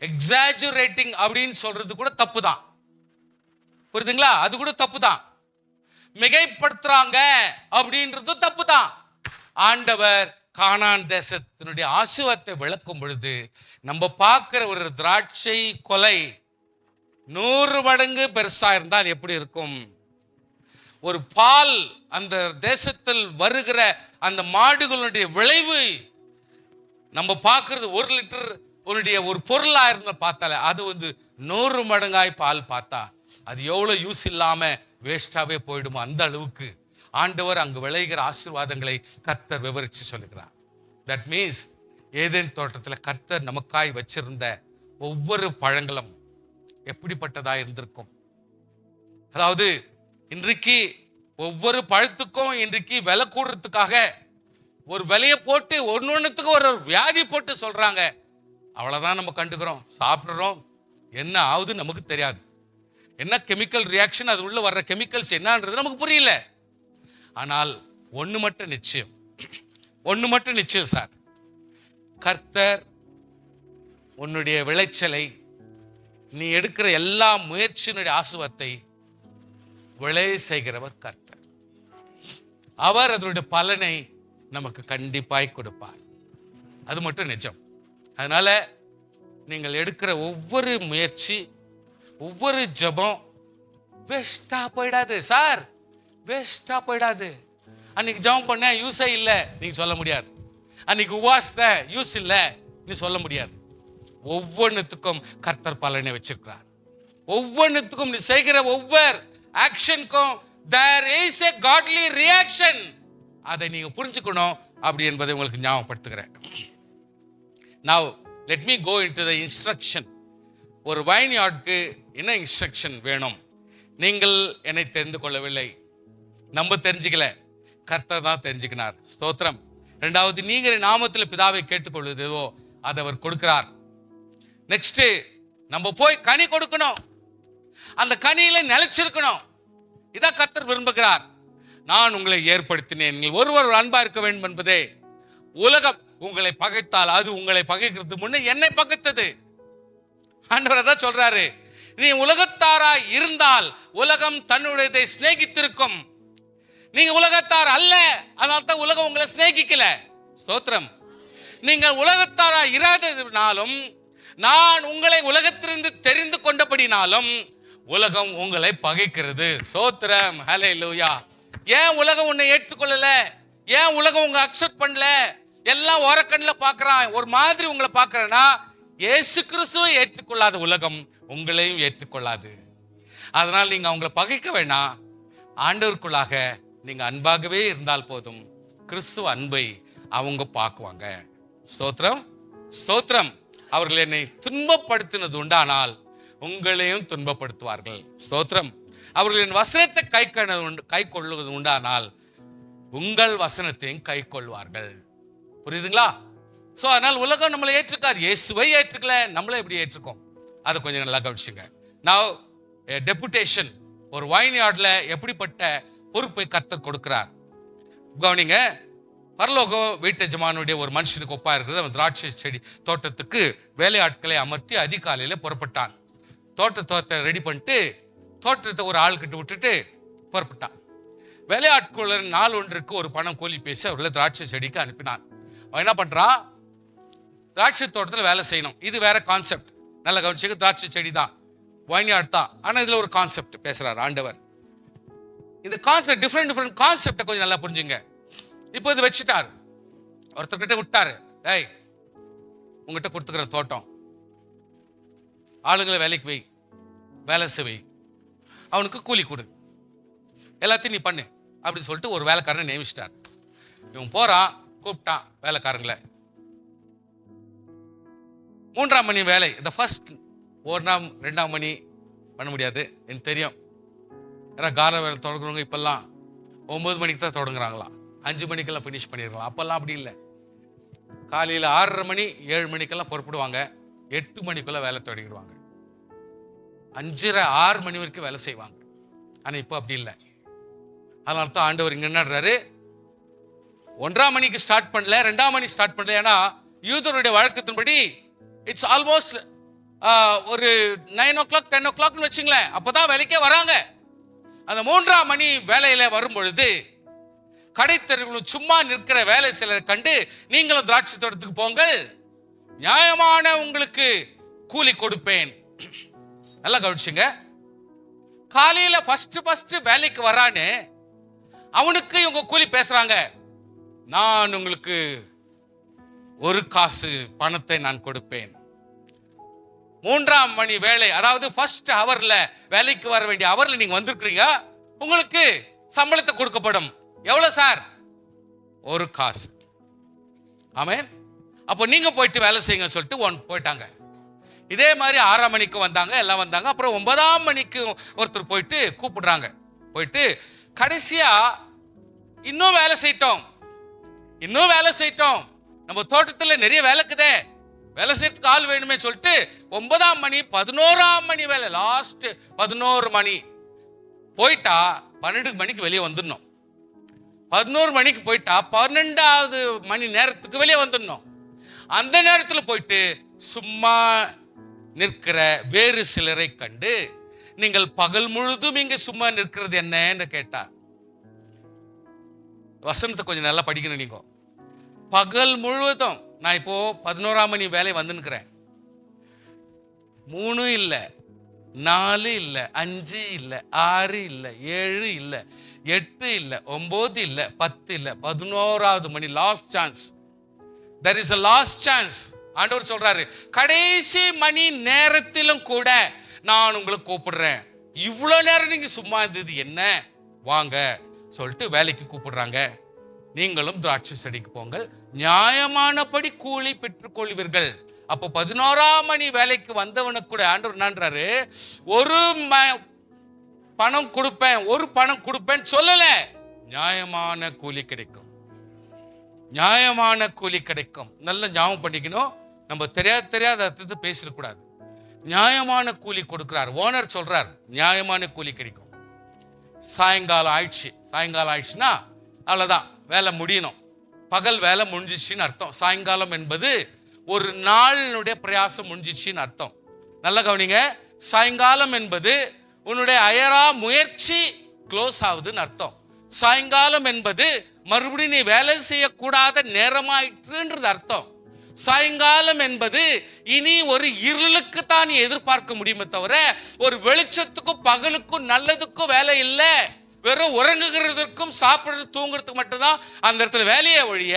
[SPEAKER 1] எக்ஸாஜுரேட்டிங் அப்படின்னு சொல்றது கூட தப்பு தான். புரியுதுங்களா? அது கூட தப்பு தான். மிகைப்படுத்துறாங்க அப்படின்றது தப்பு தான். ஆண்டவர் கானான் தேசத்தினுடைய ஆசீர்வாதத்தை விளக்கும் பொழுது நம்ம பார்க்கிற ஒரு திராட்சை கொலை 100 மடங்கு பெருசா இருந்தால் எப்படி இருக்கும்? ஒரு பால் அந்த தேசத்தில் வருகிற அந்த மாடுகளுடைய விளைவு நம்ம பார்க்கிறது 1 லிட்டர் ஒரு பொருளா இருந்தா பார்த்தால அது 100 மடங்காய் பால் பார்த்தா அது எவ்வளவு யூஸ் இல்லாம வேஸ்டாவே போயிடுமோ அந்த அளவுக்கு ஆண்டவர் அங்கு விளைகிற ஆசீர்வாதங்களை கர்த்தர் விவரிச்சு சொல்லுகிறார். தட் மீன்ஸ் ஏதேன் தோட்டத்துல கர்த்தர் நமக்காய் வச்சிருந்த ஒவ்வொரு பழங்களும் எப்படிப்பட்டதா இருந்திருக்கும். அதாவது இன்றைக்கு ஒவ்வொரு பழத்துக்கும் இன்றைக்கு விலை கூடுறதுக்காக ஒரு விலையை போட்டு ஒன்னொன்னுத்துக்கு ஒரு வியாதி போட்டு சொல்றாங்க. அவ்வளவுதான் நம்ம கண்டுக்கிறோம், சாப்பிடுறோம், என்ன ஆகுது நமக்கு தெரியாது. என்ன கெமிக்கல் ரியாக்ஷன், அது உள்ள வர்ற கெமிக்கல்ஸ் என்னன்றது நமக்கு புரியல. ஆனால் ஒண்ணு மட்டும் நிச்சயம் சார், கர்த்தர் உன்னுடைய விளைச்சலை, நீ எடுக்கிற எல்லா முயற்சியினுடைய ஆசீர்வாதத்தை விளைய செய்கிறவர் கர்த்தர். அவர் அதனுடைய பலனை நமக்கு கண்டிப்பாய் கொடுப்பார். அது மட்டும் நிஜம். அதனால நீங்கள் எடுக்கிற ஒவ்வொரு முயற்சி, ஒவ்வொரு ஜெபம் வேஸ்டா போயிடாது சார், வேஸ்டா போயிடாது. அன்னைக்கு ஜெபம் பண்ண யூஸே இல்லை நீங்க சொல்ல முடியாது. அன்னைக்கு உபவாசத்தை யூஸ் இல்லை நீ சொல்ல முடியாது. ஒவ்வொன்றுத்துக்கும் கர்த்தர் பலனை வச்சிருக்கிறார். ஒவ்வொன்றுத்துக்கும் நீ செய்கிற ஒவ்வொரு ஆக்ஷனுக்கும் there is a godly reaction. அதை நீங்க புரிஞ்சுக்கணும் அப்படி என்பதை உங்களுக்கு ஞாபகப்படுத்துகிறேன். Now let me go into the instruction. ஒரு வைன் யார்டுக்கு என்ன இன்ஸ்ட்ரக்ஷன் வேணும்? நீங்கள் என்னை தெரிந்து கொள்ளவில்லை, நம்ம தெரிஞ்சுக்கல, கர்த்தர் தான் தெரிஞ்சுக்கினார். ஸ்தோத்திரம். 2வது, நீங்க நாமத்தில் பிதாவை கேட்டுக்கொள்வதோ அதை அவர் கொடுக்கிறார். நெக்ஸ்ட், நம்ம போய் கனி கொடுக்கணும், அந்த கனியில நிலைச்சிருக்கணும். இதான் கர்த்தர் விரும்புகிறார். நான் உங்களை ஏற்படுத்தினேன், நீங்கள் ஒருவர் அன்பா இருக்க வேண்டும் என்பதே. உலகம் உங்களை பகைத்தால் அது உங்களை பகைக்கிறது முன்னே என்னை பகைத்தது. ஆண்டவர் தான் சொல்றாரு. நீ உலகத்தாராய் இருந்தால் உலகம் தன்னுடையதை சிநேகித்திருக்கும். நீங்க உலகத்தார் அல்ல, அதனால தான் உலகம் உங்களை சிநேகிக்கல. ஸ்தோத்திரம். நீங்கள் உலகத்தாராய் இராததினாலும் நான் உங்களை உலகத்திலிருந்து தெரிந்து கொண்டபடினாலும் உலகம் உங்களை பகைக்கிறது. ஸ்தோத்திரம். ஹல்லேலூயா. ஏன் உலகம் உன்னை ஏற்றுக்கொள்ளல? ஏன் உலகம் உங்க அக்செப்ட் பண்ணல? எல்லாம் ஓரக்கண்ணில் பார்க்கறான், ஒரு மாதிரி உங்களை பார்க்கறேன்னா, இயேசு கிறிஸ்துவை ஏற்றுக்கொள்ளாத உலகம் உங்களையும் ஏற்றுக்கொள்ளாது. அதனால் நீங்க அவங்களை பகைக்க வேண்டாம். ஆண்டவருக்குள்ளாக நீங்க அன்பாகவே இருந்தால் போதும். கிறிஸ்துவ அன்பை அவங்க பார்க்குவாங்க. ஸ்தோத்திரம், ஸ்தோத்திரம். அவர்கள் என்னை துன்பப்படுத்தினது உண்டானால் உங்களையும் துன்பப்படுத்துவார்கள். ஸ்தோத்திரம். அவர்களின் வசனத்தை கை கொள்வது உண்டானால் உங்கள் வசனத்தையும் கை கொள்வார்கள். புரியுதுங்களா? சோ அதனால் உலகம் நம்மளை ஏற்றுக்காது. இயேசுவை ஏற்றுக்கல, நம்மளை எப்படி ஏற்றுக்கோம்? அதை கொஞ்சம் நல்லா கவனிச்சுங்க. நான் டெபுடேஷன், ஒரு வைன் யார்ட்ல எப்படிப்பட்ட பொறுப்பை கர்த்தர் கொடுக்கிறார் கவனிங்க. பரலோக வீட்டு எஜமானுடைய ஒரு மனுஷனுக்கு ஒப்பா இருக்கிறது. அவன் திராட்சை செடி தோட்டத்துக்கு வேலையாட்களை அமர்த்தி அதிகாலையில புறப்பட்டான். தோட்டத்தை ரெடி பண்ணிட்டு தோட்டத்தை ஒரு ஆள்கிட்ட விட்டுட்டு புறப்பட்டான். வேலையாட்களுடன் நாள் ஒன்றுக்கு ஒரு பணம் கூலி பேசி அவர்களை திராட்சை செடிக்கு அனுப்பினான். அவன் என்ன பண்றான்? திராட்சை தோட்டத்தில் வேலை செய்யணும். இது வேற கான்செப்ட். நல்ல கவனிச்சுக்க, திராட்சை செடி தான், வைன்யார்ட் தான். ஆனா இதுல ஒரு கான்செப்ட் பேசுறாரு ஆண்டவர். இந்த கான்செப்ட் டிஃப்ரெண்ட் கான்செப்டை கொஞ்சம் நல்லா புரிஞ்சுங்க. இப்போ இது வச்சுட்டாரு, ஒருத்தர்கிட்ட விட்டாரு. ஏய், உங்ககிட்ட கொடுத்துக்கிற தோட்டம், ஆளுங்களை வேலைக்கு வை, வேலை செய், அவனுக்கு கூலி கொடு, எல்லாத்தையும் நீ பண்ணு அப்படின்னு சொல்லிட்டு ஒரு வேலைக்காரனை நியமிச்சிட்டார். இவன் போறான், கூப்பிட்டான் வேலைக்காரங்களை. 3ஆம் மணி வேலை, இந்த ஃபர்ஸ்ட் 1ஆம் 2ஆம் மணி பண்ண முடியாது, எனக்கு தெரியும். ஏன்னா கால வேலை தொடங்குறவங்க இப்பெல்லாம் 9 மணிக்கு தான் தொடங்குறாங்களாம், 5 மணிக்கெல்லாம் ஃபினிஷ் பண்ணிருக்கலாம். அப்பெல்லாம் அப்படி இல்லை. காலையில் 6:30 மணி 7 மணிக்கெல்லாம் புறப்படுவாங்க, 8 மணிக்குள்ள வேலை தொடங்கிடுவாங்க, 5:30 6 மணி வரைக்கும் வேலை செய்வாங்க. ஆனா இப்போ அப்படி இல்லை. அதனால தான் ஆண்டவர் இங்க என்னறாரு, 1ஆம் மணிக்கு ஸ்டார்ட் பண்ணல, 2ஆம் மணி ஸ்டார்ட் பண்ணல. ஏன்னா யூதருடைய வழக்கத்தின்படி இட்ஸ் ஆல்மோஸ்ட் ஒரு 9 o'clock 10 o'clock வச்சுங்களேன், அப்பதான் வேலைக்கே வராங்க. அந்த 3ஆம் மணி வேலையில வரும் பொழுது கடைத்தெருவுகளும் சும்மா நிற்கிற வேலை சிலரை கண்டு, நீங்களும் திராட்சை தோட்டத்துக்கு போங்கள், நியாயமான உங்களுக்கு கூலி கொடுப்பேன். நல்லா கவனிச்சுங்க. காலையில ஃபர்ஸ்ட் வேலைக்கு வரான்னு அவனுக்கு இவங்க கூலி பேசுறாங்க. நான் உங்களுக்கு 1 காசு பணத்தை நான் கொடுப்பேன். 3ஆம் மணி வேலை, அதாவது ஃபர்ஸ்ட் ஹவர்ல வேலைக்கு வர வேண்டிய ஹவர்ல நீங்க வந்திருக்கிறீங்க, உங்களுக்கு சம்பளத்தை கொடுக்கப்படும். எவ்வளவு சார்? 1 காசு. ஆமென். அப்போ நீங்க போயிட்டு வேலை செய்யுங்க சொல்லிட்டு போயிட்டாங்க. இதே மாதிரி 6ஆம் மணிக்கு வந்தாங்க, எல்லாம் வந்தாங்க. அப்புறம் 9ஆம் மணிக்கு ஒருத்தர் போயிட்டு கூப்பிடுறாங்க. போயிட்டு கடைசியா இன்னும் வேலை செய்யட்டோம், நம்ம தோட்டத்துல நிறைய வேலைக்குதே, வேலை செய்யறதுக்கு ஆள் வேணுமே சொல்லிட்டு 9ஆம் மணி 11ஆம் மணி வேலை, லாஸ்ட் 11 மணி போயிட்டா 12 மணிக்கு வெளியே வந்துடணும். 11 மணிக்கு போயிட்டா 12வது மணி நேரத்துக்கு வெளியே வந்துடணும். அந்த நேரத்தில் போயிட்டு சும்மா நிற்கிற வேறு சிலரை கண்டு, நீங்கள் பகல் முழுதும் இங்க சும்மா நிற்கிறது என்ன கேட்டார். வசனத்தை கொஞ்சம் நல்லா படிக்கணும். நீங்க பகல் முழுவதும், நான் இப்போ 11ஆம் மணி வேலை வந்துன்னுக்கிறேன், 3 இல்ல, 4 இல்ல, 5 இல்ல, 6 இல்ல, 7 இல்ல, 8 இல்ல, 9 இல்ல, 10 இல்ல, 11வது மணி last chance. there is a last chance. ஆண்டவர் சொல்றாரு, கடைசி மணி நேரத்திலும் கூட நான் உங்களை கூப்பிடுறேன். இவ்வளவு நேரம் நீங்க சும்மா இருந்தது என்ன, வாங்க சொல்லிட்டு வேலைக்கு கூப்பிடுறாங்க. நீங்களும் திராட்சை செடிக்கு போங்கள், நியாயமானபடி கூலி பெற்றுக் கொள்வீர்கள். அப்போ 11ஆம் மணி வேலைக்கு வந்தவனுக்கு கூட ஆண்டவர் என்னன்றாரு, ஒரு பணம் கொடுப்பேன், ஒரு பணம் கொடுப்பேன் சொல்லல, நியாயமான கூலி கிடைக்கும், நியாயமான கூலி கிடைக்கும். நல்ல ஞாபகம் பண்ணிக்கணும். நம்ம தெரியாத அர்த்தத்தை பேசிடக்கூடாது. நியாயமான கூலி கொடுக்கிறார் ஓனர், சொல்றார் நியாயமான கூலி கிடைக்கும். சாயங்காலம் ஆயிடுச்சுன்னா அவ்வளவுதான், வேலை முடியணும், பகல் வேலை முடிஞ்சிச்சுன்னு அர்த்தம். சாயங்காலம் என்பது ஒரு நாளுடைய பிரயாசம் முடிஞ்சிச்சுன்னு அர்த்தம். நல்ல கவனிங்க, சாயங்காலம் என்பது உன்னுடைய அயரா முயற்சி க்ளோஸ் ஆகுதுன்னு அர்த்தம். சாயங்காலம் என்பது மறுபடியும் நீ வேலை செய்யக்கூடாத நேரமாயிற்றுன்றது அர்த்தம். சாயங்காலம் என்பது இனி ஒரு இருளுக்கு தான் நீ எதிர்பார்க்க முடியுமே தவிர ஒரு வெளிச்சத்துக்கும் பகலுக்கும் நல்லதுக்கும் வேலை இல்லை. வெறும் உறங்குகிறதுக்கும் சாப்பிடுறது தூங்குறதுக்கு மட்டும்தான் அந்த இடத்துல வேலையை ஒழிய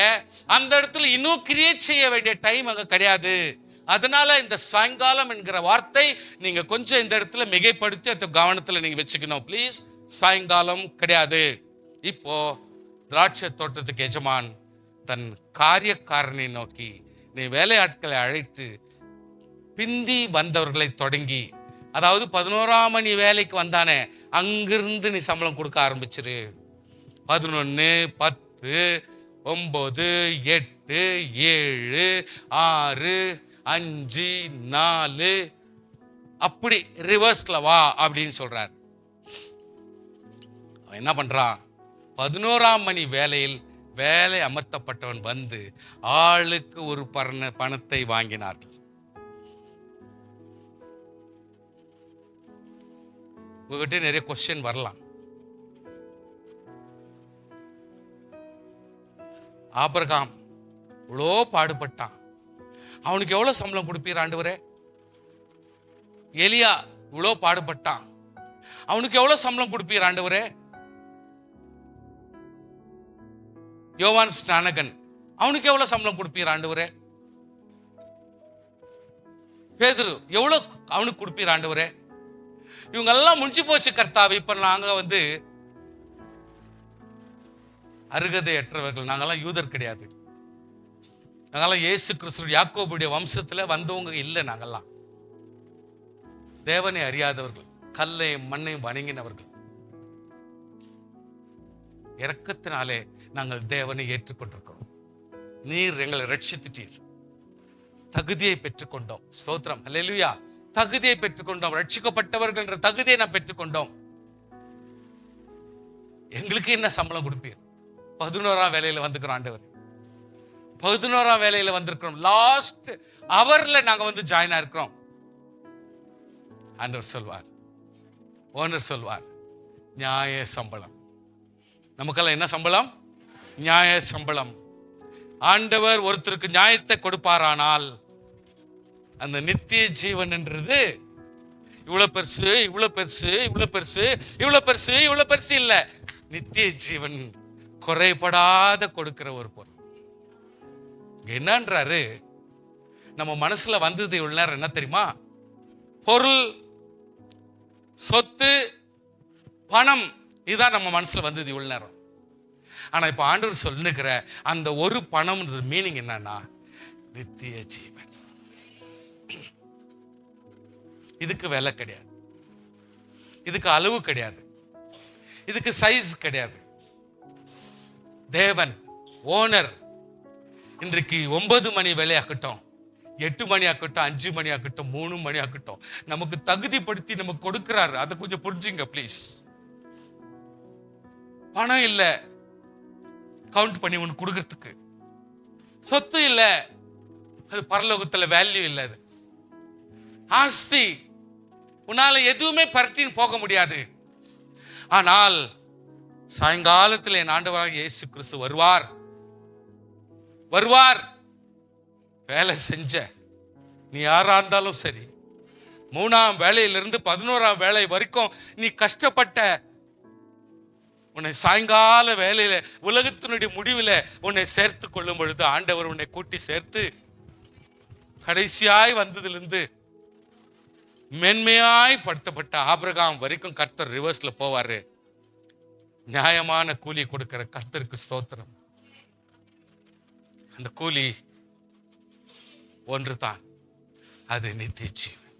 [SPEAKER 1] அந்த இடத்துல இன்னும் கிரியேட் செய்ய வேண்டிய டைம் அங்க கிடையாது. அதனால இந்த சாயங்காலம் என்கிற வார்த்தை நீங்க கொஞ்சம் இந்த இடத்துல மிகைப்படுத்தி அந்த கவனத்துல நீங்க வச்சுக்கணும் ப்ளீஸ். சாயங்காலம் கிடையாது. இப்போ திராட்சை தோட்டத்துக்கு எஜமான் தன் காரியக்காரனை நோக்கி, நீ வேலையாட்களை அழைத்து பிந்தி வந்தவர்களை தொடங்கி, அதாவது 11ஆம் மணி வேலைக்கு வந்தானே அங்கிருந்து நீ சம்பளம் கொடுக்க ஆரம்பிச்சிரு. 11, 10, 9, 8, 7, 6, 5, 4 அப்படி ரிவர்ஸ்ல வா அப்படின்னு சொல்றார். அவன் என்ன பண்றான்? 11ஆம் மணி வேலையில் வேலை அமர்த்தப்பட்டவன் வந்து ஆளுக்கு ஒரு பணத்தை வாங்கினார்கள். உங்ககிட்ட நிறைய கொஸ்டின் வரலாம். ஆபிரகாம் இவ்வளோ பாடுபட்டான், அவனுக்கு எவ்வளவு சம்பளம் கொடுப்பீர் ஆண்டவரே? எலியா இவ்வளோ பாடுபட்டான், அவனுக்கு எவ்வளவு சம்பளம் கொடுப்பீர் ஆண்டவரே? யோவான் ஸ்நானகன் அவனுக்கு எவ்வளவு சம்பளம் கொடுப்பீர் ஆண்டவரே? பேதுரு எவ்வளவு அவனுக்கு கொடுப்பீர் ஆண்டவரே? இவங்க எல்லாம் முடிஞ்சு போச்சு கர்த்தாவே, இப்ப நாங்க வந்து அருகதையற்றவர்கள், நாங்கெல்லாம் யூதர் கிடையாது, நாங்கெல்லாம் இயேசு கிறிஸ்து யாக்கோபுடைய வம்சத்துல வந்தவங்க இல்லை, நாங்கெல்லாம் தேவனை அறியாதவர்கள், கல்லையும் மண்ணையும் வணங்கினவர்கள். இரக்கத்தினாலே நாங்கள் தேவனை ஏற்றுக்கொண்டிருக்கிறோம். நீர் எங்களை ரட்சித்துட்டீர், தகுதியை பெற்றுக்கொண்டோம். ஸ்தோத்திரம், அல்லேலூயா. தகுதியை பெற்றுக்கொண்டோம், ரட்சிக்கப்பட்டவர்கள் என்ற தகுதியை நாம் பெற்றுக்கொண்டோம். எங்களுக்கு என்ன சம்பளம் கொடுப்பீர்? 11ஆம் வேலையில வந்துக்கிறோம் ஆண்டவர், 11ஆம் வேலையில வந்திருக்கிறோம், லாஸ்ட் அவர்ல நாங்க வந்து ஜாயின் ஆயிருக்கிறோம். ஆண்டவர் சொல்வார், ஓனர் சொல்வார், நியாய சம்பளம். நமக்கெல்லாம் என்ன சம்பளம்? நியாய சம்பளம். ஆண்டவர் ஒருத்தருக்கு நியாயத்தை கொடுப்பாரானால் அந்த நித்திய ஜீவன் என்றது இவ்வளவு பெருசு, இவ்வளவு பெருசு, இவ்வளவு பெருசு, இவ்வளவு பெருசு, இவ்வளவு பெருசு இல்ல. நித்திய ஜீவன் குறைபடாத கொடுக்கிற ஒரு பொருள். என்னன்றாரு, நம்ம மனசுல வந்தது இவ்வளவு நேரம் என்ன தெரியுமா? பொருள், சொத்து, பணம், இதுதான் நம்ம மனசுல வந்தது இவ்வளவு நேரம். ஆனா இப்ப ஆண்டவர் சொல்லுகிற அந்த ஒரு பணம் மீனிங் என்னன்னா நித்திய ஜீவன். இதுக்கு விலை கிடையாது, இதுக்கு அளவு கிடையாது, இதுக்கு சைஸ் கிடையாது. தேவன் ஓனர் இன்றைக்கு 9 மணி வேலையாக்கட்டும், 8 மணி ஆக்கட்டும், 5 மணி ஆக்கட்டும், 3 மணி ஆக்கட்டும், நமக்கு தகுதிப்படுத்தி நமக்கு கொடுக்கிறாரு. அதை கொஞ்சம் புரிஞ்சுங்க ப்ளீஸ். பணம் இல்ல கவுண்ட் பண்ணி உனக்கு கொடுக்கறதுக்கு, சொத்து இல்ல, அது பரலோகத்துல வேல்யூ இல்ல, அது ஆஸ்தி, உன்னால எதுவுமே பரட்டின்னு போக முடியாது. ஆனால் சாயங்காலத்தில் என் ஆண்டவராக இயேசு கிறிஸ்து வருவார், வருவார். வேலை செஞ்ச நீ யாரா இருந்தாலும் சரி, 3ஆம் வேலையிலிருந்து 11ஆம் வேலை வரைக்கும் நீ கஷ்டப்பட்ட, உன்னை சாயங்கால வேலையில உலகத்தினுடைய முடிவில் உன்னை சேர்த்து கொள்ளும் பொழுது ஆண்டவர் உன்னை கூட்டி சேர்த்து கடைசியாய் வந்ததிலிருந்து மென்மையாய் படுத்தப்பட்ட ஆபிரகாம் வரைக்கும் கர்த்தர் ரிவர்ஸ்ல போவாரு. நியாயமான கூலி கொடுக்கிற கர்த்தருக்கு ஸ்தோத்திரம். அந்த கூலி ஒன்றுதான், அது நித்திய ஜீவன்.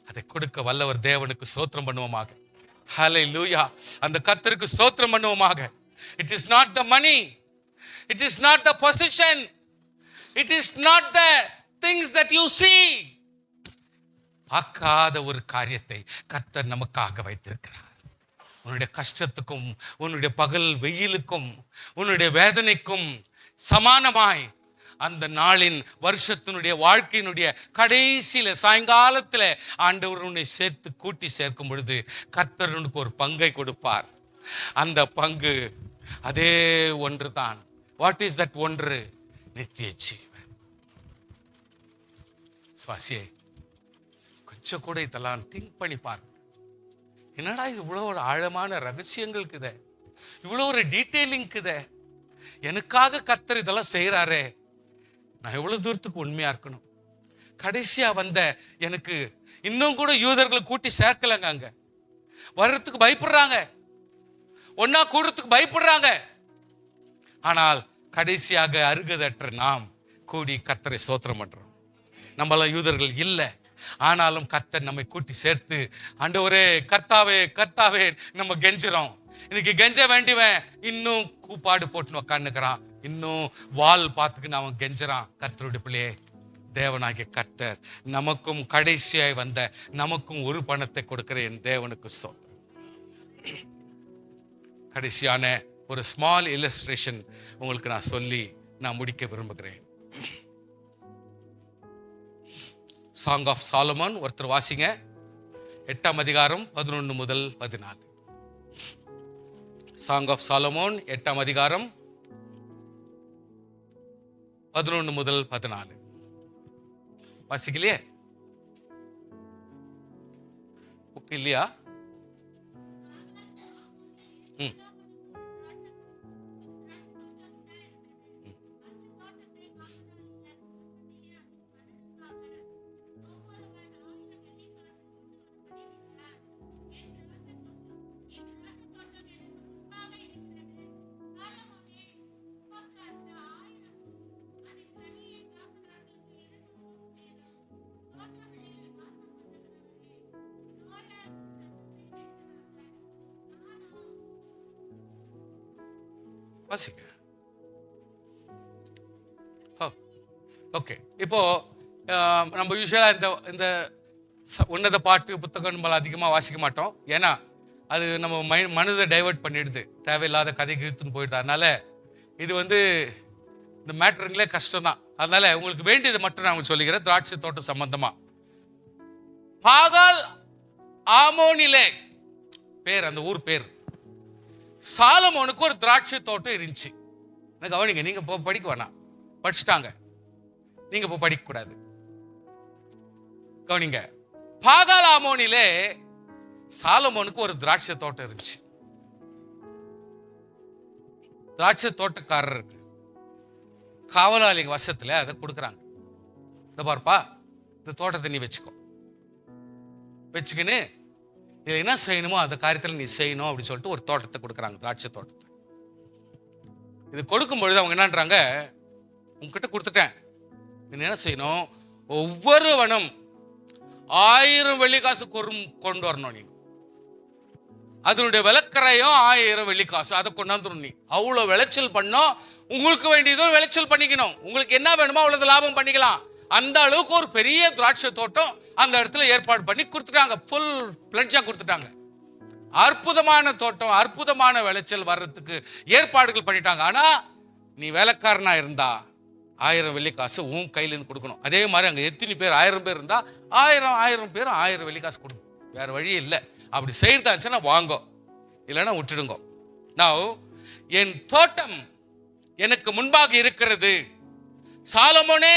[SPEAKER 1] அதை கொடுக்க வல்லவர் தேவனுக்கு ஸ்தோத்திரம் பண்ணுவோமாக. ஹல்லேலூயா. அந்த கர்த்தருக்கு ஸ்தோத்திரம் பண்ணுவோமாக. It is not the money, it is not the possession, it is not the things that you see. பார்க்காத ஒரு காரியத்தை கர்த்தர் நமக்காக வைத்திருக்கிறார். உன்னுடைய கஷ்டத்துக்கும், உன்னுடைய பகல் வெயிலுக்கும், உன்னுடைய வேதனைக்கும் சமானமாய் அந்த நாளின் வருஷத்தினுடைய வாழ்க்கையினுடைய கடைசியில சாயங்காலத்துல ஆண்டவர் உன்னை சேர்த்து கூட்டி சேர்க்கும் பொழுது கர்த்தர் உனக்கு ஒரு பங்கை கொடுப்பார். அந்த பங்கு அதே ஒன்று தான். வாட் இஸ் தட் ஒன்று? நித்திய ஜீவன். சுவாசியே, கொஞ்சம் கூட இதெல்லாம் திங்க் பண்ணி பாருங்க. என்னடா இது இவ்வளோ ஒரு ஆழமான ரகசியங்கள் இருக்குதே, இவ்வளோ ஒரு டீட்டெயிலிங் இருக்குதே, எனக்காக கர்த்தர் இதெல்லாம் செய்யறாரே, நான் எவ்வளவு தூரத்துக்கு உண்மையா இருக்கணும். கடைசியா வந்த எனக்கு இன்னும் கூட யூதர்கள் கூட்டி சேர்க்கலங்க, அங்க வர்றதுக்கு பயப்படுறாங்க, ஒன்னா கூடுறதுக்கு பயப்படுறாங்க. ஆனால் கடைசியாக அருகதற்ற நாம் கூடி கர்த்தரை ஸ்தோத்திரம் பண்றோம். நம்மளாம் யூதர்கள் இல்லை, ஆனாலும் கர்த்தர் நம்மை கூட்டி சேர்த்து ஆண்டவரே கர்த்தாவே கர்த்தாவே நம்ம கெஞ்சுறோம். இன்னைக்கு கெஞ்ச வேண்டிவன் இன்னும் கூப்பாடு போட்டு உக்காந்துக்கிறான், இன்னும் வால் பார்த்துக்கு அவன் கெஞ்சுறான். கர்த்தருடைய பிள்ளையே, தேவனாகிய கர்த்தர் நமக்கும் கடைசியாய் வந்த நமக்கும் ஒரு பணத்தை கொடுக்கிற என் தேவனுக்கு ஸ்தோத்திரம். கடைசியான ஒரு ஸ்மால் இல்லஸ்ட்ரேஷன் உங்களுக்கு நான் சொல்லி நான் முடிக்க விரும்புகிறேன். சாங் ஆஃப் சாலமோன் ஒருத்தர் வாசிங்க, 8ஆம் அதிகாரம் 11 முதல் 14. சாங் ஆஃப் சாலமோன் 8ஆம் அதிகாரம் 11 முதல் 14. வாசிக்கலையே? புக் இல்லையா? வாசிக்க. ஓகே, இப்போ நம்ம யூஸ்வலா இந்த உன்னத பாட்டு புத்தகம் நம்மள அதிகமா வாசிக்க மாட்டோம். ஏன்னா அது நம்ம மனதை டைவர்ட் பண்ணிடுது, தேவையில்லாத கதைக்கு இழுத்துன்னு போயிடுது. அதனால இது இந்த மேட்டருங்களே கஷ்டம் தான். அதனால உங்களுக்கு வேண்டியது மட்டும் நான் சொல்லிக்கிறேன். திராட்சை தோட்டம் சம்பந்தமா பாகால் ஆமோனிலே பேர், அந்த ஊர் பேர். சாலமோனுக்கு ஒரு திராட்சை தோட்டம் இருந்துச்சு. கவனிங்க, நீங்க படிக்க வேணாம், படிச்சுட்டாங்க, நீங்க படிக்க கூடாது. கவனிங்க, பாகால் ஆமோனிலே சாலமோனுக்கு ஒரு திராட்சை தோட்டம் இருந்துச்சு. திராட்சை தோட்டக்காரருக்கு காவலாளிங்க வசத்துல அதை கொடுக்குறாங்க. இந்த பார்ப்பா, இந்த தோட்டத்தை நீ வச்சுக்கோ, வச்சுக்கின்னு இதுல என்ன செய்யணுமோ அந்த காரியத்துல நீ செய்யணும் அப்படின்னு சொல்லிட்டு ஒரு தோட்டத்தை கொடுக்குறாங்க, திராட்சை தோட்டத்தை. இது கொடுக்கும் பொழுது அவங்க என்னன்றாங்க, உங்ககிட்ட கொடுத்துட்டேன், நீ என்ன செய்யணும், ஒவ்வொருவனும் 1000 வெள்ளிக்காசு கொண்டு வரணும். நீங்க அதனுடைய விளக்கரையும் 1000 வெள்ளிக்காசு அதை கொண்டாந்துரும். நீ அவ்வளவு விளைச்சல் பண்ணோம், உங்களுக்கு வேண்டியதும் விளைச்சல் பண்ணிக்கணும், உங்களுக்கு என்ன வேணுமோ அவ்வளவு லாபம் பண்ணிக்கலாம். அந்த அளவுக்கு ஒரு பெரிய திராட்சை தோட்டம் அந்த இடத்துல ஏற்பாடு பண்ணி கொடுத்துட்டாங்க, ஃபுல் பிளட்ஜா கொடுத்துட்டாங்க. அற்புதமான தோட்டம், அற்புதமான விளைச்சல் வர்றதுக்கு ஏற்பாடுகள் பண்ணிட்டாங்க. ஆனா நீ வேலைக்காரனா இருந்தா 1000 வெள்ளிக்காசு உன் கையில இருந்து கொடுக்கணும். அதே மாதிரி அங்க எத்தனை பேர், 1000 பேர் இருந்தா 1000 பேரும் 1000 வெள்ளிக்காசு கொடுக்கணும். வேற வழியே இல்லை. அப்படி செய்யறதாச்சுன்னா வாங்கோ, இல்லைன்னா விட்டுடுங்க. நான் என் தோட்டம் எனக்கு முன்பாக இருக்கிறது, சாலமோனே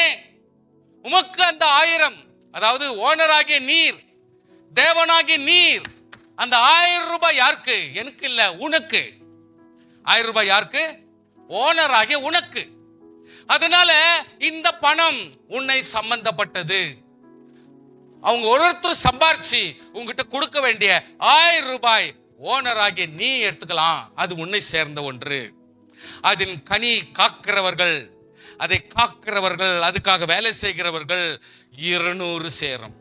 [SPEAKER 1] உமக்கு அந்த 1000, அதாவது ஓனராகிய நீர், தேவனாகிய நீர், அந்த 1000 ரூபாய் யாருக்கு? எனக்கு இல்ல, உனக்கு. 1000 ரூபாய் யாருக்கு? ஓனராகிய உனக்கு. அதனால இந்த பணம் உன்னை சம்பந்தப்பட்டது. அவங்க ஒருத்தர் சம்பாரிச்சு உங்ககிட்ட கொடுக்க வேண்டிய 1000 ரூபாய் ஓனராகிய நீ எடுத்துக்கலாம், அது உன்னை சேர்ந்த ஒன்று. அதன் கனி காக்கிறவர்கள், அதை காக்கிறவர்கள், அதுக்காக வேலை செய்கிறவர்கள் 200 சேரும்.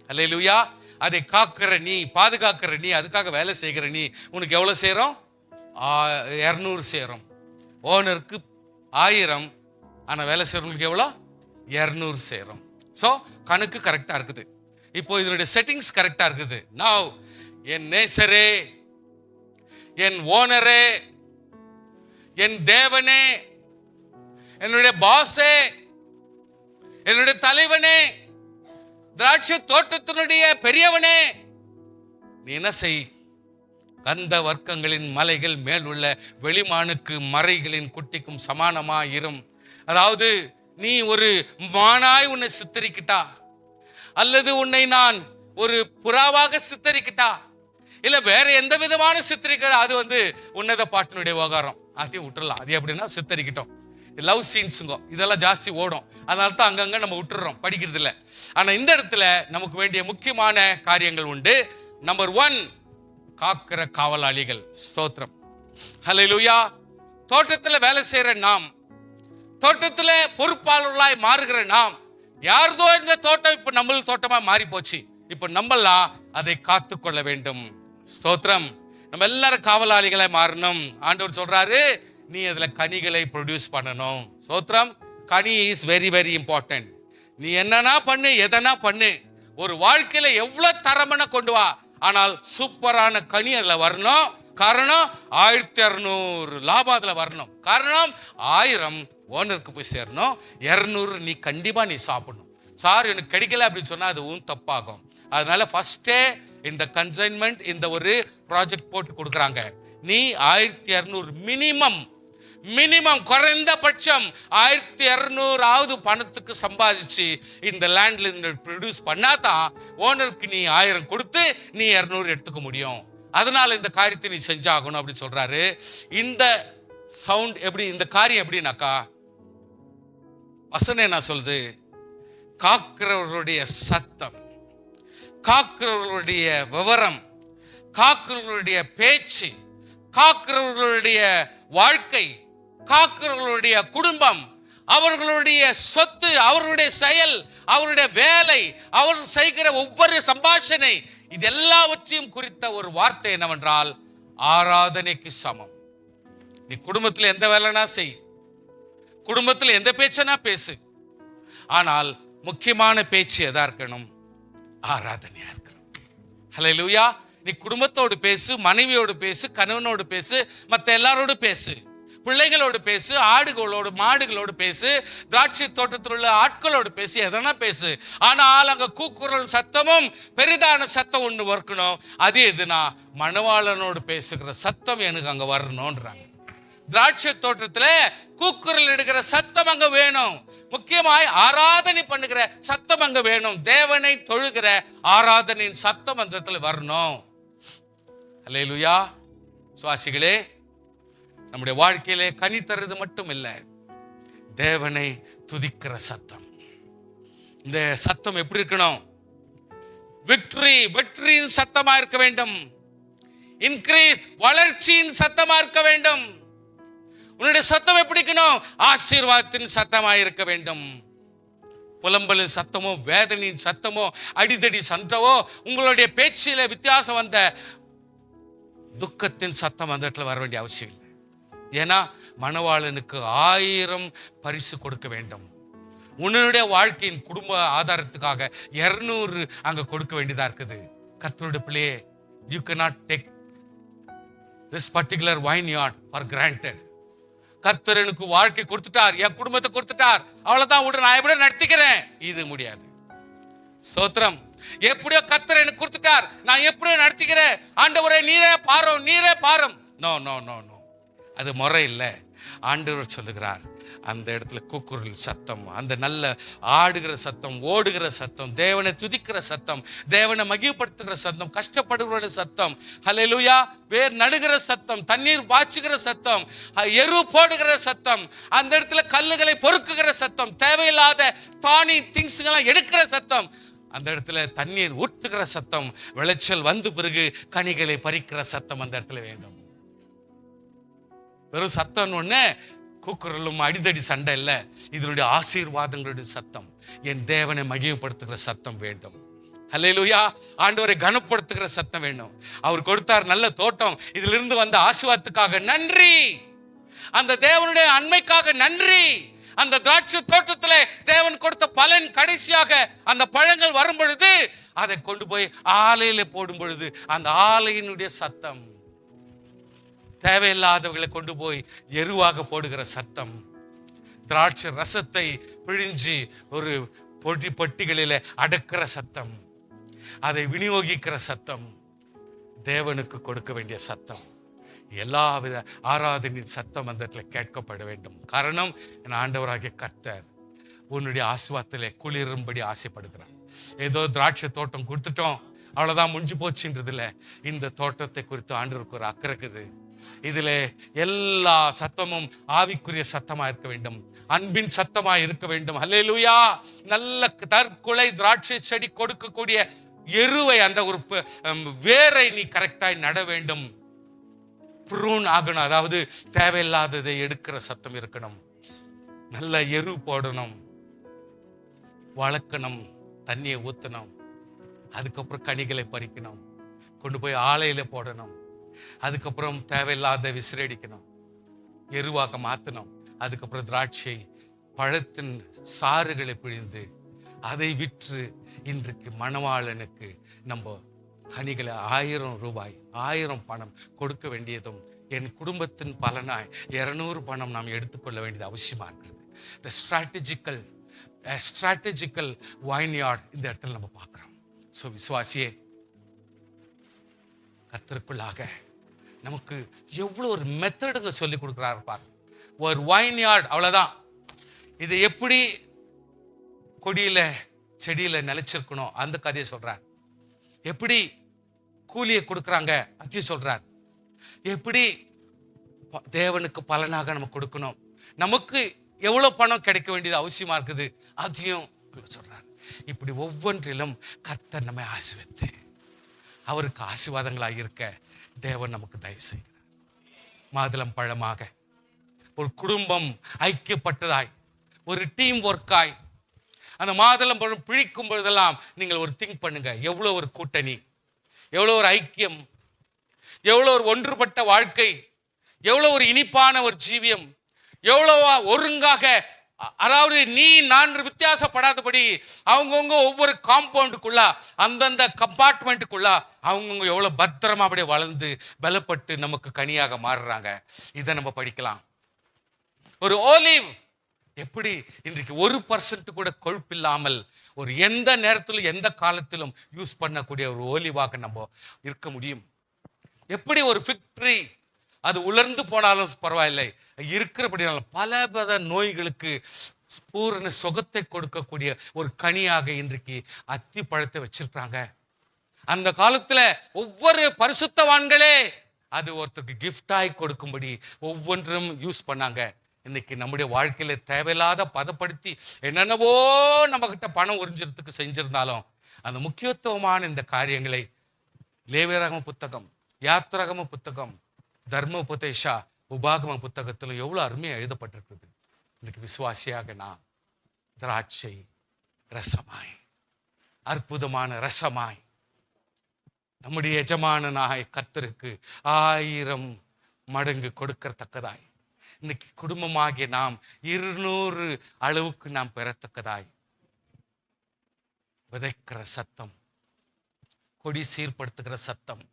[SPEAKER 1] அல்லேலூயா. அதை காக்கிற நீ, பாதுகாக்கிற நீ, அதுக்காக வேலை செய்கிற நீ, உனக்கு எவ்வளவு சேரும்? 200 சேரும். ஓனருக்கு 1000, ஆனா வேலை செய்யறவங்களுக்கு எவ்வளோ? 200 சேரும். ஸோ கணக்கு கரெக்டா இருக்குது. இப்போ இதனுடைய செட்டிங்ஸ் கரெக்டா இருக்குது. நவ் என் நேசரே, என் ஓனரே, என் தேவனே, என்னுடைய பாஸே, என்னுடைய தலைவனே, திராட்சை தோட்டத்தினுடைய பெரியவனே, நீ என்ன செய்? கந்த வர்க்கங்களின் மலைகள் மேல் உள்ள வெளிமானுக்கு மறைகளின் குட்டிக்கும் சமானமா இரும். அதாவது நீ ஒரு மானாய் உன்னை சித்தரிக்கிட்டா, அல்லது உன்னை நான் ஒரு புறாவாக சித்தரிக்கிட்டா, இல்ல வேற எந்த விதமான சித்தரிக்கிற, அது உன்னத பாட்டினுடைய விவகாரம், அதையும் விட்டுறலாம். அது எப்படின்னா சித்தரிக்கிட்டோம். லவ் சீன்ஸுங்க இதெல்லாம் ஜாஸ்தி ஓடும், அதனால தான் அங்கங்க நம்ம விட்டுறோம், படிக்கிறது இல்லை. ஆனா இந்த இடத்துல நமக்கு வேண்டிய முக்கியமான காரியங்கள் உண்டு. நம்பர் 1, காக்கிற காவலாளிகள். ஸ்தோத்திரம், ஹல்லேலூயா. தோட்டத்துல வேலை செய்யற நாம், தோட்டத்துல பொறுப்பாளர்களாய் மாறுகிற நாம், யார்தோ இந்த தோட்டம் இப்ப நம்ம தோட்டமா மாறி போச்சு, இப்ப நம்மளாம் அதை காத்து கொள்ள வேண்டும். ஸ்தோத்திரம். நம்ம எல்லாரும் காவலாளிகளை மாறணும். ஆண்டவர் சொல்றாரு, நீ அதுல கனிகளை ப்ரொடியூஸ் பண்ணணும். ஸ்தோத்திரம். கனி இஸ் வெரி வெரி இம்பார்ட்டன்ட். நீ என்னன்னா பண்ணு, எதனா பண்ணு, ஒரு வாழ்க்கையில எவ்வளவு தரமான கொண்டு வா, ஆனால் சூப்பரான கனி அதுல வரணும். காரணம் 1600 லாபம் அதுல வரணும். காரணம் 1000 ஓனருக்கு போய் சேரணும், 200 நீ கண்டிப்பா நீ சாப்பிடணும். சார் எனக்கு கிடைக்கல அப்படின்னு சொன்னா அது தப்பாகும். அதனால ஃபர்ஸ்டே இந்த கன்சைன்மெண்ட் இந்த ஒரு ப்ராஜெக்ட் போட்டு கொடுக்குறாங்க. நீ 1200 மினிமம் குறைந்தபட்சம் 1200 பணத்துக்கு சம்பாதிச்சு இந்த லேண்ட்ல இருந்து ப்ரொடியூஸ் பண்ணாதான் ஓனருக்கு நீ 1000 கொடுத்து நீ 200 எடுத்துக்க முடியும். அதனால இந்த காரியத்தை நீ செஞ்சாகணும் அப்படின்னு சொல்றாரு. இந்த சவுண்ட் எப்படி, இந்த காரியம் எப்படின்னாக்கா, வசனம் என்ன சொல்லுது? காக்கிறவர்களுடைய சத்தம், காக்கிறவர்களுடைய விவரம், காக்கிறவர்களுடைய பேச்சு, காக்கிறவர்களுடைய வாழ்க்கை, காக்கிறவர்களுடைய குடும்பம், அவர்களுடைய சொத்து, அவர்களுடைய செயல், அவருடைய வேலை, அவர் செய்கிற ஒவ்வொரு சம்பாஷணை, இது எல்லாவற்றையும் குறித்த ஒரு வார்த்தை என்னவென்றால் ஆராதனைக்கு சமம். நீ குடும்பத்தில் எந்த வேலைனா செய், குடும்பத்தில் எந்த பேச்சனா பேசு, ஆனால் முக்கியமான பேச்சு எதா இருக்கணும்? ஆராதனையா இருக்கணும். ஹல்லேலூயா. நீ குடும்பத்தோடு பேசு, மனைவியோடு பேசு, கணவனோடு பேசு, மற்ற எல்லாரோடு பேசு, பிள்ளைகளோடு பேசு, ஆடுகளோடு மாடுகளோடு பேசு, திராட்சை தோட்டத்தில் உள்ள ஆட்களோடு பேசு, எதனா பேசு. ஆனால் அங்க கூக்குரல் சத்தமும் பெரிதான சத்தம் ஒண்ணு வரணும். அது எதுனா மணவாளனோடு பேசுகிற சத்தம் எனக்கு அங்க வரணும்ன்றாங்க. திராட்சை தோட்டத்துல கூக்குரல் எடுக்கிற சத்தம் அங்க வேணும். முக்கியமாய் ஆராதனை பண்ணுகிற சத்தம் அங்க வேணும். தேவனை தொழுகிற ஆராதனையின் சத்தம் அந்த இடத்துல வரணும். அல்லேலூயா. சுவாசிகளே, நம்முடைய வாழ்க்கையிலே கனி தருது மட்டும் இல்லை, தேவனை துதிக்கிற சத்தம். இந்த சத்தம் எப்படி இருக்கணும்? வெற்றியின் சத்தமா இருக்க வேண்டும். இன்கிரீஸ், வளர்ச்சியின் சத்தமா இருக்க வேண்டும். உன்னுடைய சத்தம் எப்படி இருக்கணும்? ஆசீர்வாதத்தின் சத்தமா இருக்க வேண்டும். புலம்பலின் சத்தமோ, வேதனையின் சத்தமோ, அடிதடி சத்தமோ, உங்களுடைய பேச்சில வித்தியாசம் வந்த துக்கத்தின் சத்தம் அந்த இடத்துல வர வேண்டிய அவசியம் இல்லை. ஏன்னா மணவாளனுக்கு 1000 பரிசு கொடுக்க வேண்டும். உன்னுடைய வாழ்க்கையின் குடும்ப ஆதாரத்துக்காக 200 அங்க கொடுக்க வேண்டியதா இருக்குது. கர்த்தருடைய பிள்ளையே, you cannot take this particular vineyard for granted. கர்த்தர் எனக்கு வாழ்க்கை கொடுத்துட்டார், என் குடும்பத்தை கொடுத்துட்டார், அவ்வளவுதான் விடு, நான் எப்படியோ நடத்திக்கிறேன், இது முடியாது. ஸ்தோத்திரம். எப்படியோ கர்த்தர் எனக்கு கொடுத்துட்டார், நான் எப்படியோ நடத்திக்கிறேன், ஆண்டவரே நீரே பாரும். நோ நோ நோ நோ, அது முறை இல்லை. ஆண்டவர் சொல்லுகிறார், அந்த இடத்துல கூக்குரல் சத்தம், அந்த நல்ல ஆடுகிற சத்தம், ஓடுகிற சத்தம், தேவனை துதிக்கிற சத்தம், தேவனை மகிழ்ப்படுத்துகிற சத்தம், கஷ்டப்படுகிற சத்தம், ஹல்லேலூயா, வேர் நடுகிற சத்தம், தண்ணீர் பாய்ச்சுகிற சத்தம், எரு போடுகிற சத்தம், அந்த இடத்துல கல்லுகளை பொறுக்குகிற சத்தம், தேவையில்லாத தானி திங்ஸ்லாம் எடுக்கிற சத்தம், அந்த இடத்துல தண்ணீர் ஊற்றுகிற சத்தம், விளைச்சல் வந்து பிறகு கனிகளை பறிக்கிற சத்தம் அந்த இடத்துல வேண்டும். வெறும் சத்தம் ஒண்ணு கூக்குரலும் அடிதடி சண்டை இல்லை, இதனுடைய ஆசீர்வாதங்களுடைய சத்தம், என் தேவனை மகிமைப்படுத்துகிற சத்தம் வேண்டும். ஹல்லேலூயா. ஆண்டவரை கனப்படுத்துகிற சத்தம் வேண்டும். அவர் கொடுத்தார் நல்ல தோட்டம், இதுல இருந்து வந்த ஆசீர்வாதத்துக்காக நன்றி, அந்த தேவனுடைய அன்மைக்காக நன்றி. அந்த திராட்சை தோட்டத்திலே தேவன் கொடுத்த பலன், கடைசியாக அந்த பழங்கள் வரும் பொழுது அதை கொண்டு போய் ஆலையில போடும் பொழுது அந்த ஆலையினுடைய சத்தம், தேவையில்லாதவர்களை கொண்டு போய் எருவாக போடுகிற சத்தம், திராட்சை ரசத்தை பிழிஞ்சி ஒரு பொட்டிகளில அடக்கிற சத்தம், அதை விநியோகிக்கிற சத்தம், தேவனுக்கு கொடுக்க வேண்டிய சத்தம், எல்லாவித ஆராதனையின் சத்தம் அந்த இடத்துல கேட்கப்பட வேண்டும். காரணம், என் ஆண்டவராகிய கர்த்தர் உன்னுடைய ஆசீர்வாதத்திலே குளிரும்படி ஆசைப்படுகிறார். ஏதோ திராட்சை தோட்டம் கொடுத்துட்டோம் அவ்வளவுதான் முடிஞ்சு போச்சுன்றது இல்லை. இந்த தோட்டத்தை குறித்து ஆண்டவருக்கு ஒரு அக்கறை இருக்குது. இதுல எல்லா சத்தமும் ஆவிக்குரிய சத்தமா இருக்க வேண்டும், அன்பின் சத்தமா இருக்க வேண்டும். ஹல்லேலூயா. நல்ல தற்கொலை திராட்சை செடி கொடுக்கக்கூடிய எருவை, அந்த ஒரு வேரை நீ கரெக்டாய் நட வேண்டும். ப்ரூன் ஆகணும், அதாவது தேவையில்லாததை எடுக்கிற சத்தம் இருக்கணும். நல்ல எரு போடணும், வளர்க்கணும், தண்ணியை ஊத்தணும், அதுக்கப்புறம் கனிகளை பறிக்கணும், கொண்டு போய் ஆலையில போடணும், அதுக்கப்புறம் தேவையில்லாத விசிறடிக்கணும், எருவாக மாத்தணும், அதுக்கப்புறம் திராட்சை பழத்தின் சாறுகளை பிழிந்து அதை விற்று இன்றைக்கு மணவாளனுக்கு நம்ம கனிகளை 1000 ரூபாய் 1000 பணம் கொடுக்க வேண்டியதும் என் குடும்பத்தின் பலனாய் 200 பணம் நாம் எடுத்துக்கொள்ள வேண்டியது அவசியமா இருக்கிறது. The strategical vineyard இந்த இடத்துல நம்ம பார்க்கிறோம். ஸோ விசுவாசியே, கர்த்தருக்குள்ளாக நமக்கு எவ்வளவு ஒரு மெத்தடுங்க சொல்லி கொடுக்கிறார் பாரு. ஒரு வைன்யார்ட் அவ்வளவுதான். இது எப்படி கொடியில செடியில நிலைச்சிருக்கணும் அந்த கதையை சொல்றார். எப்படி கூலியை கொடுக்குறாங்க அதையும் சொல்றார். எப்படி தேவனுக்கு பலனாக நம்ம கொடுக்கணும், நமக்கு எவ்வளவு பணம் கிடைக்க வேண்டியது அவசியமா இருக்குது அதையும் சொல்றார். இப்படி ஒவ்வொன்றிலும் கர்த்தர் நம்மை ஆசீர்வதித்து அவருக்கு ஆசீர்வாதங்களாக இருக்க தேவன் நமக்கு தயவு செய்கிறார். மாதுளம் பழமாக ஒரு குடும்பம் ஐக்கியப்பட்டதாய், ஒரு டீம் ஒர்க்காய் அந்த மாதுளம் பழம் பிழிக்கும் பொழுதெல்லாம் நீங்கள் ஒரு திங்க் பண்ணுங்க, எவ்வளவு ஒரு கூட்டணி, எவ்வளவு ஒரு ஐக்கியம், எவ்வளவு ஒரு ஒன்றுபட்ட வாழ்க்கை, எவ்வளவு ஒரு இனிப்பான ஒரு ஜீவியம், எவ்வளவு ஒருங்காக, அதாவது நீ நான் வித்தியாசப்படாதபடி அவங்கவுங்க ஒவ்வொரு காம்பவுண்டுக்குள்ள அந்தந்த கம்பார்ட்மெண்ட்டுக்குள்ள அவங்கவுங்க எவ்வளவு பத்திரமா அப்படியே வளர்ந்து பலப்பட்டு நமக்கு கனியாக மாறுறாங்க. இதை நம்ம படிக்கலாம். ஒரு ஓலிவ் எப்படி இன்றைக்கு 1% கூட கொழுப்பில்லாமல் ஒரு எந்த நேரத்திலும் எந்த காலத்திலும் யூஸ் பண்ணக்கூடிய ஒரு ஓலிவாக நம்ம இருக்க முடியும். எப்படி ஒரு ஃபிக் ட்ரீ அது உலர்ந்து போனாலும் பரவாயில்லை, இருக்கிறபடினாலும் பல நோய்களுக்கு பூரண சுகத்தை கொடுக்கக்கூடிய ஒரு கனியாக இன்றைக்கு அத்தி பழத்தை வச்சிருக்காங்க. அந்த காலத்துல ஒவ்வொரு பரிசுத்தவான்களே அது ஒருத்தருக்கு கிஃப்டாய் கொடுக்கும்படி ஒவ்வொன்றும் யூஸ் பண்ணாங்க. இன்னைக்கு நம்முடைய வாழ்க்கையில தேவையில்லாத பதப்படுத்தி என்னென்னவோ நம்ம கிட்ட பணம் உறிஞ்சிறதுக்கு செஞ்சிருந்தாலும் அந்த முக்கியத்துவமான இந்த காரியங்களை லேவியராகம புத்தகம், யாத்திராகம புத்தகம், தர்ம உபதேசா உபாகம புத்தகத்திலும் எவ்வளவு அருமையா எழுதப்பட்டிருக்குது. இன்னைக்கு விசுவாசியாக நான் திராட்சை ரசமாய், அற்புதமான ரசமாய் நம்முடைய எஜமானனாய் கர்த்தருக்கு 1000 மடங்கு கொடுக்கத்தக்கதாய், இன்னைக்கு குடும்பமாகிய நாம் 200 அளவுக்கு நாம் பெறத்தக்கதாய் விதைக்கிற சத்தம், கொடி சீர்படுத்துகிற சத்தம்,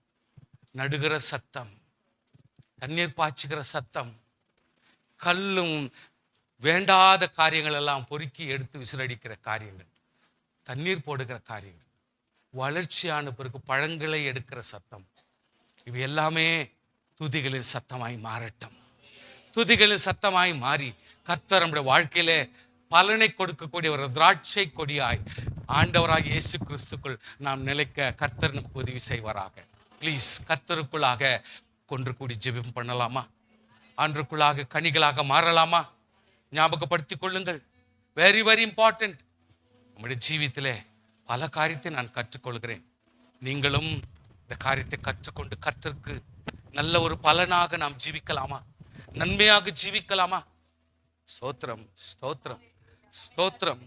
[SPEAKER 1] நடுகிற சத்தம், தண்ணீர் பாய்ச்சுகிற சத்தம், கல்லும் வேண்டாத காரியங்கள் எல்லாம் பொறுக்கி எடுத்து விசிலடிக்கிற காரியங்கள், தண்ணீர் போடுகிற காரியங்கள், வளர்ச்சியான பிறகு பழங்களை எடுக்கிற சத்தம், இவை எல்லாமே துதிகளின் சத்தமாய் மாறட்டும். துதிகளின் சத்தமாய் மாறி கர்த்தர் நம்முடைய வாழ்க்கையில பலனை கொடுக்கக்கூடிய ஒரு திராட்சை கொடியாய் ஆண்டவராக இயேசு கிறிஸ்துக்குள் நாம் நிலைக்க கர்த்தர் நமக்கு உதவி செய்வாராக. பிளீஸ், கர்த்தருக்குள்ளாக கொன்று கூடி ஜெபம் பண்ணலாமா? ஆண்டுக்குள்ளாக கனிகளாக மாறலாமா? ஞாபகப்படுத்திக் கொள்ளுங்கள், வெரி வெரி இம்பார்ட்டன்ட். நம்முடைய ஜீவியத்திலே பல காரியத்தை நான் கற்றுக்கொள்கிறேன். நீங்களும் இந்த காரியத்தை கற்றுக்கொண்டு கர்த்தருக்கு நல்ல ஒரு பலனாக நாம் ஜீவிக்கலாமா? நன்மையாக ஜீவிக்கலாமா? ஸ்தோத்திரம், ஸ்தோத்திரம், ஸ்தோத்திரம்.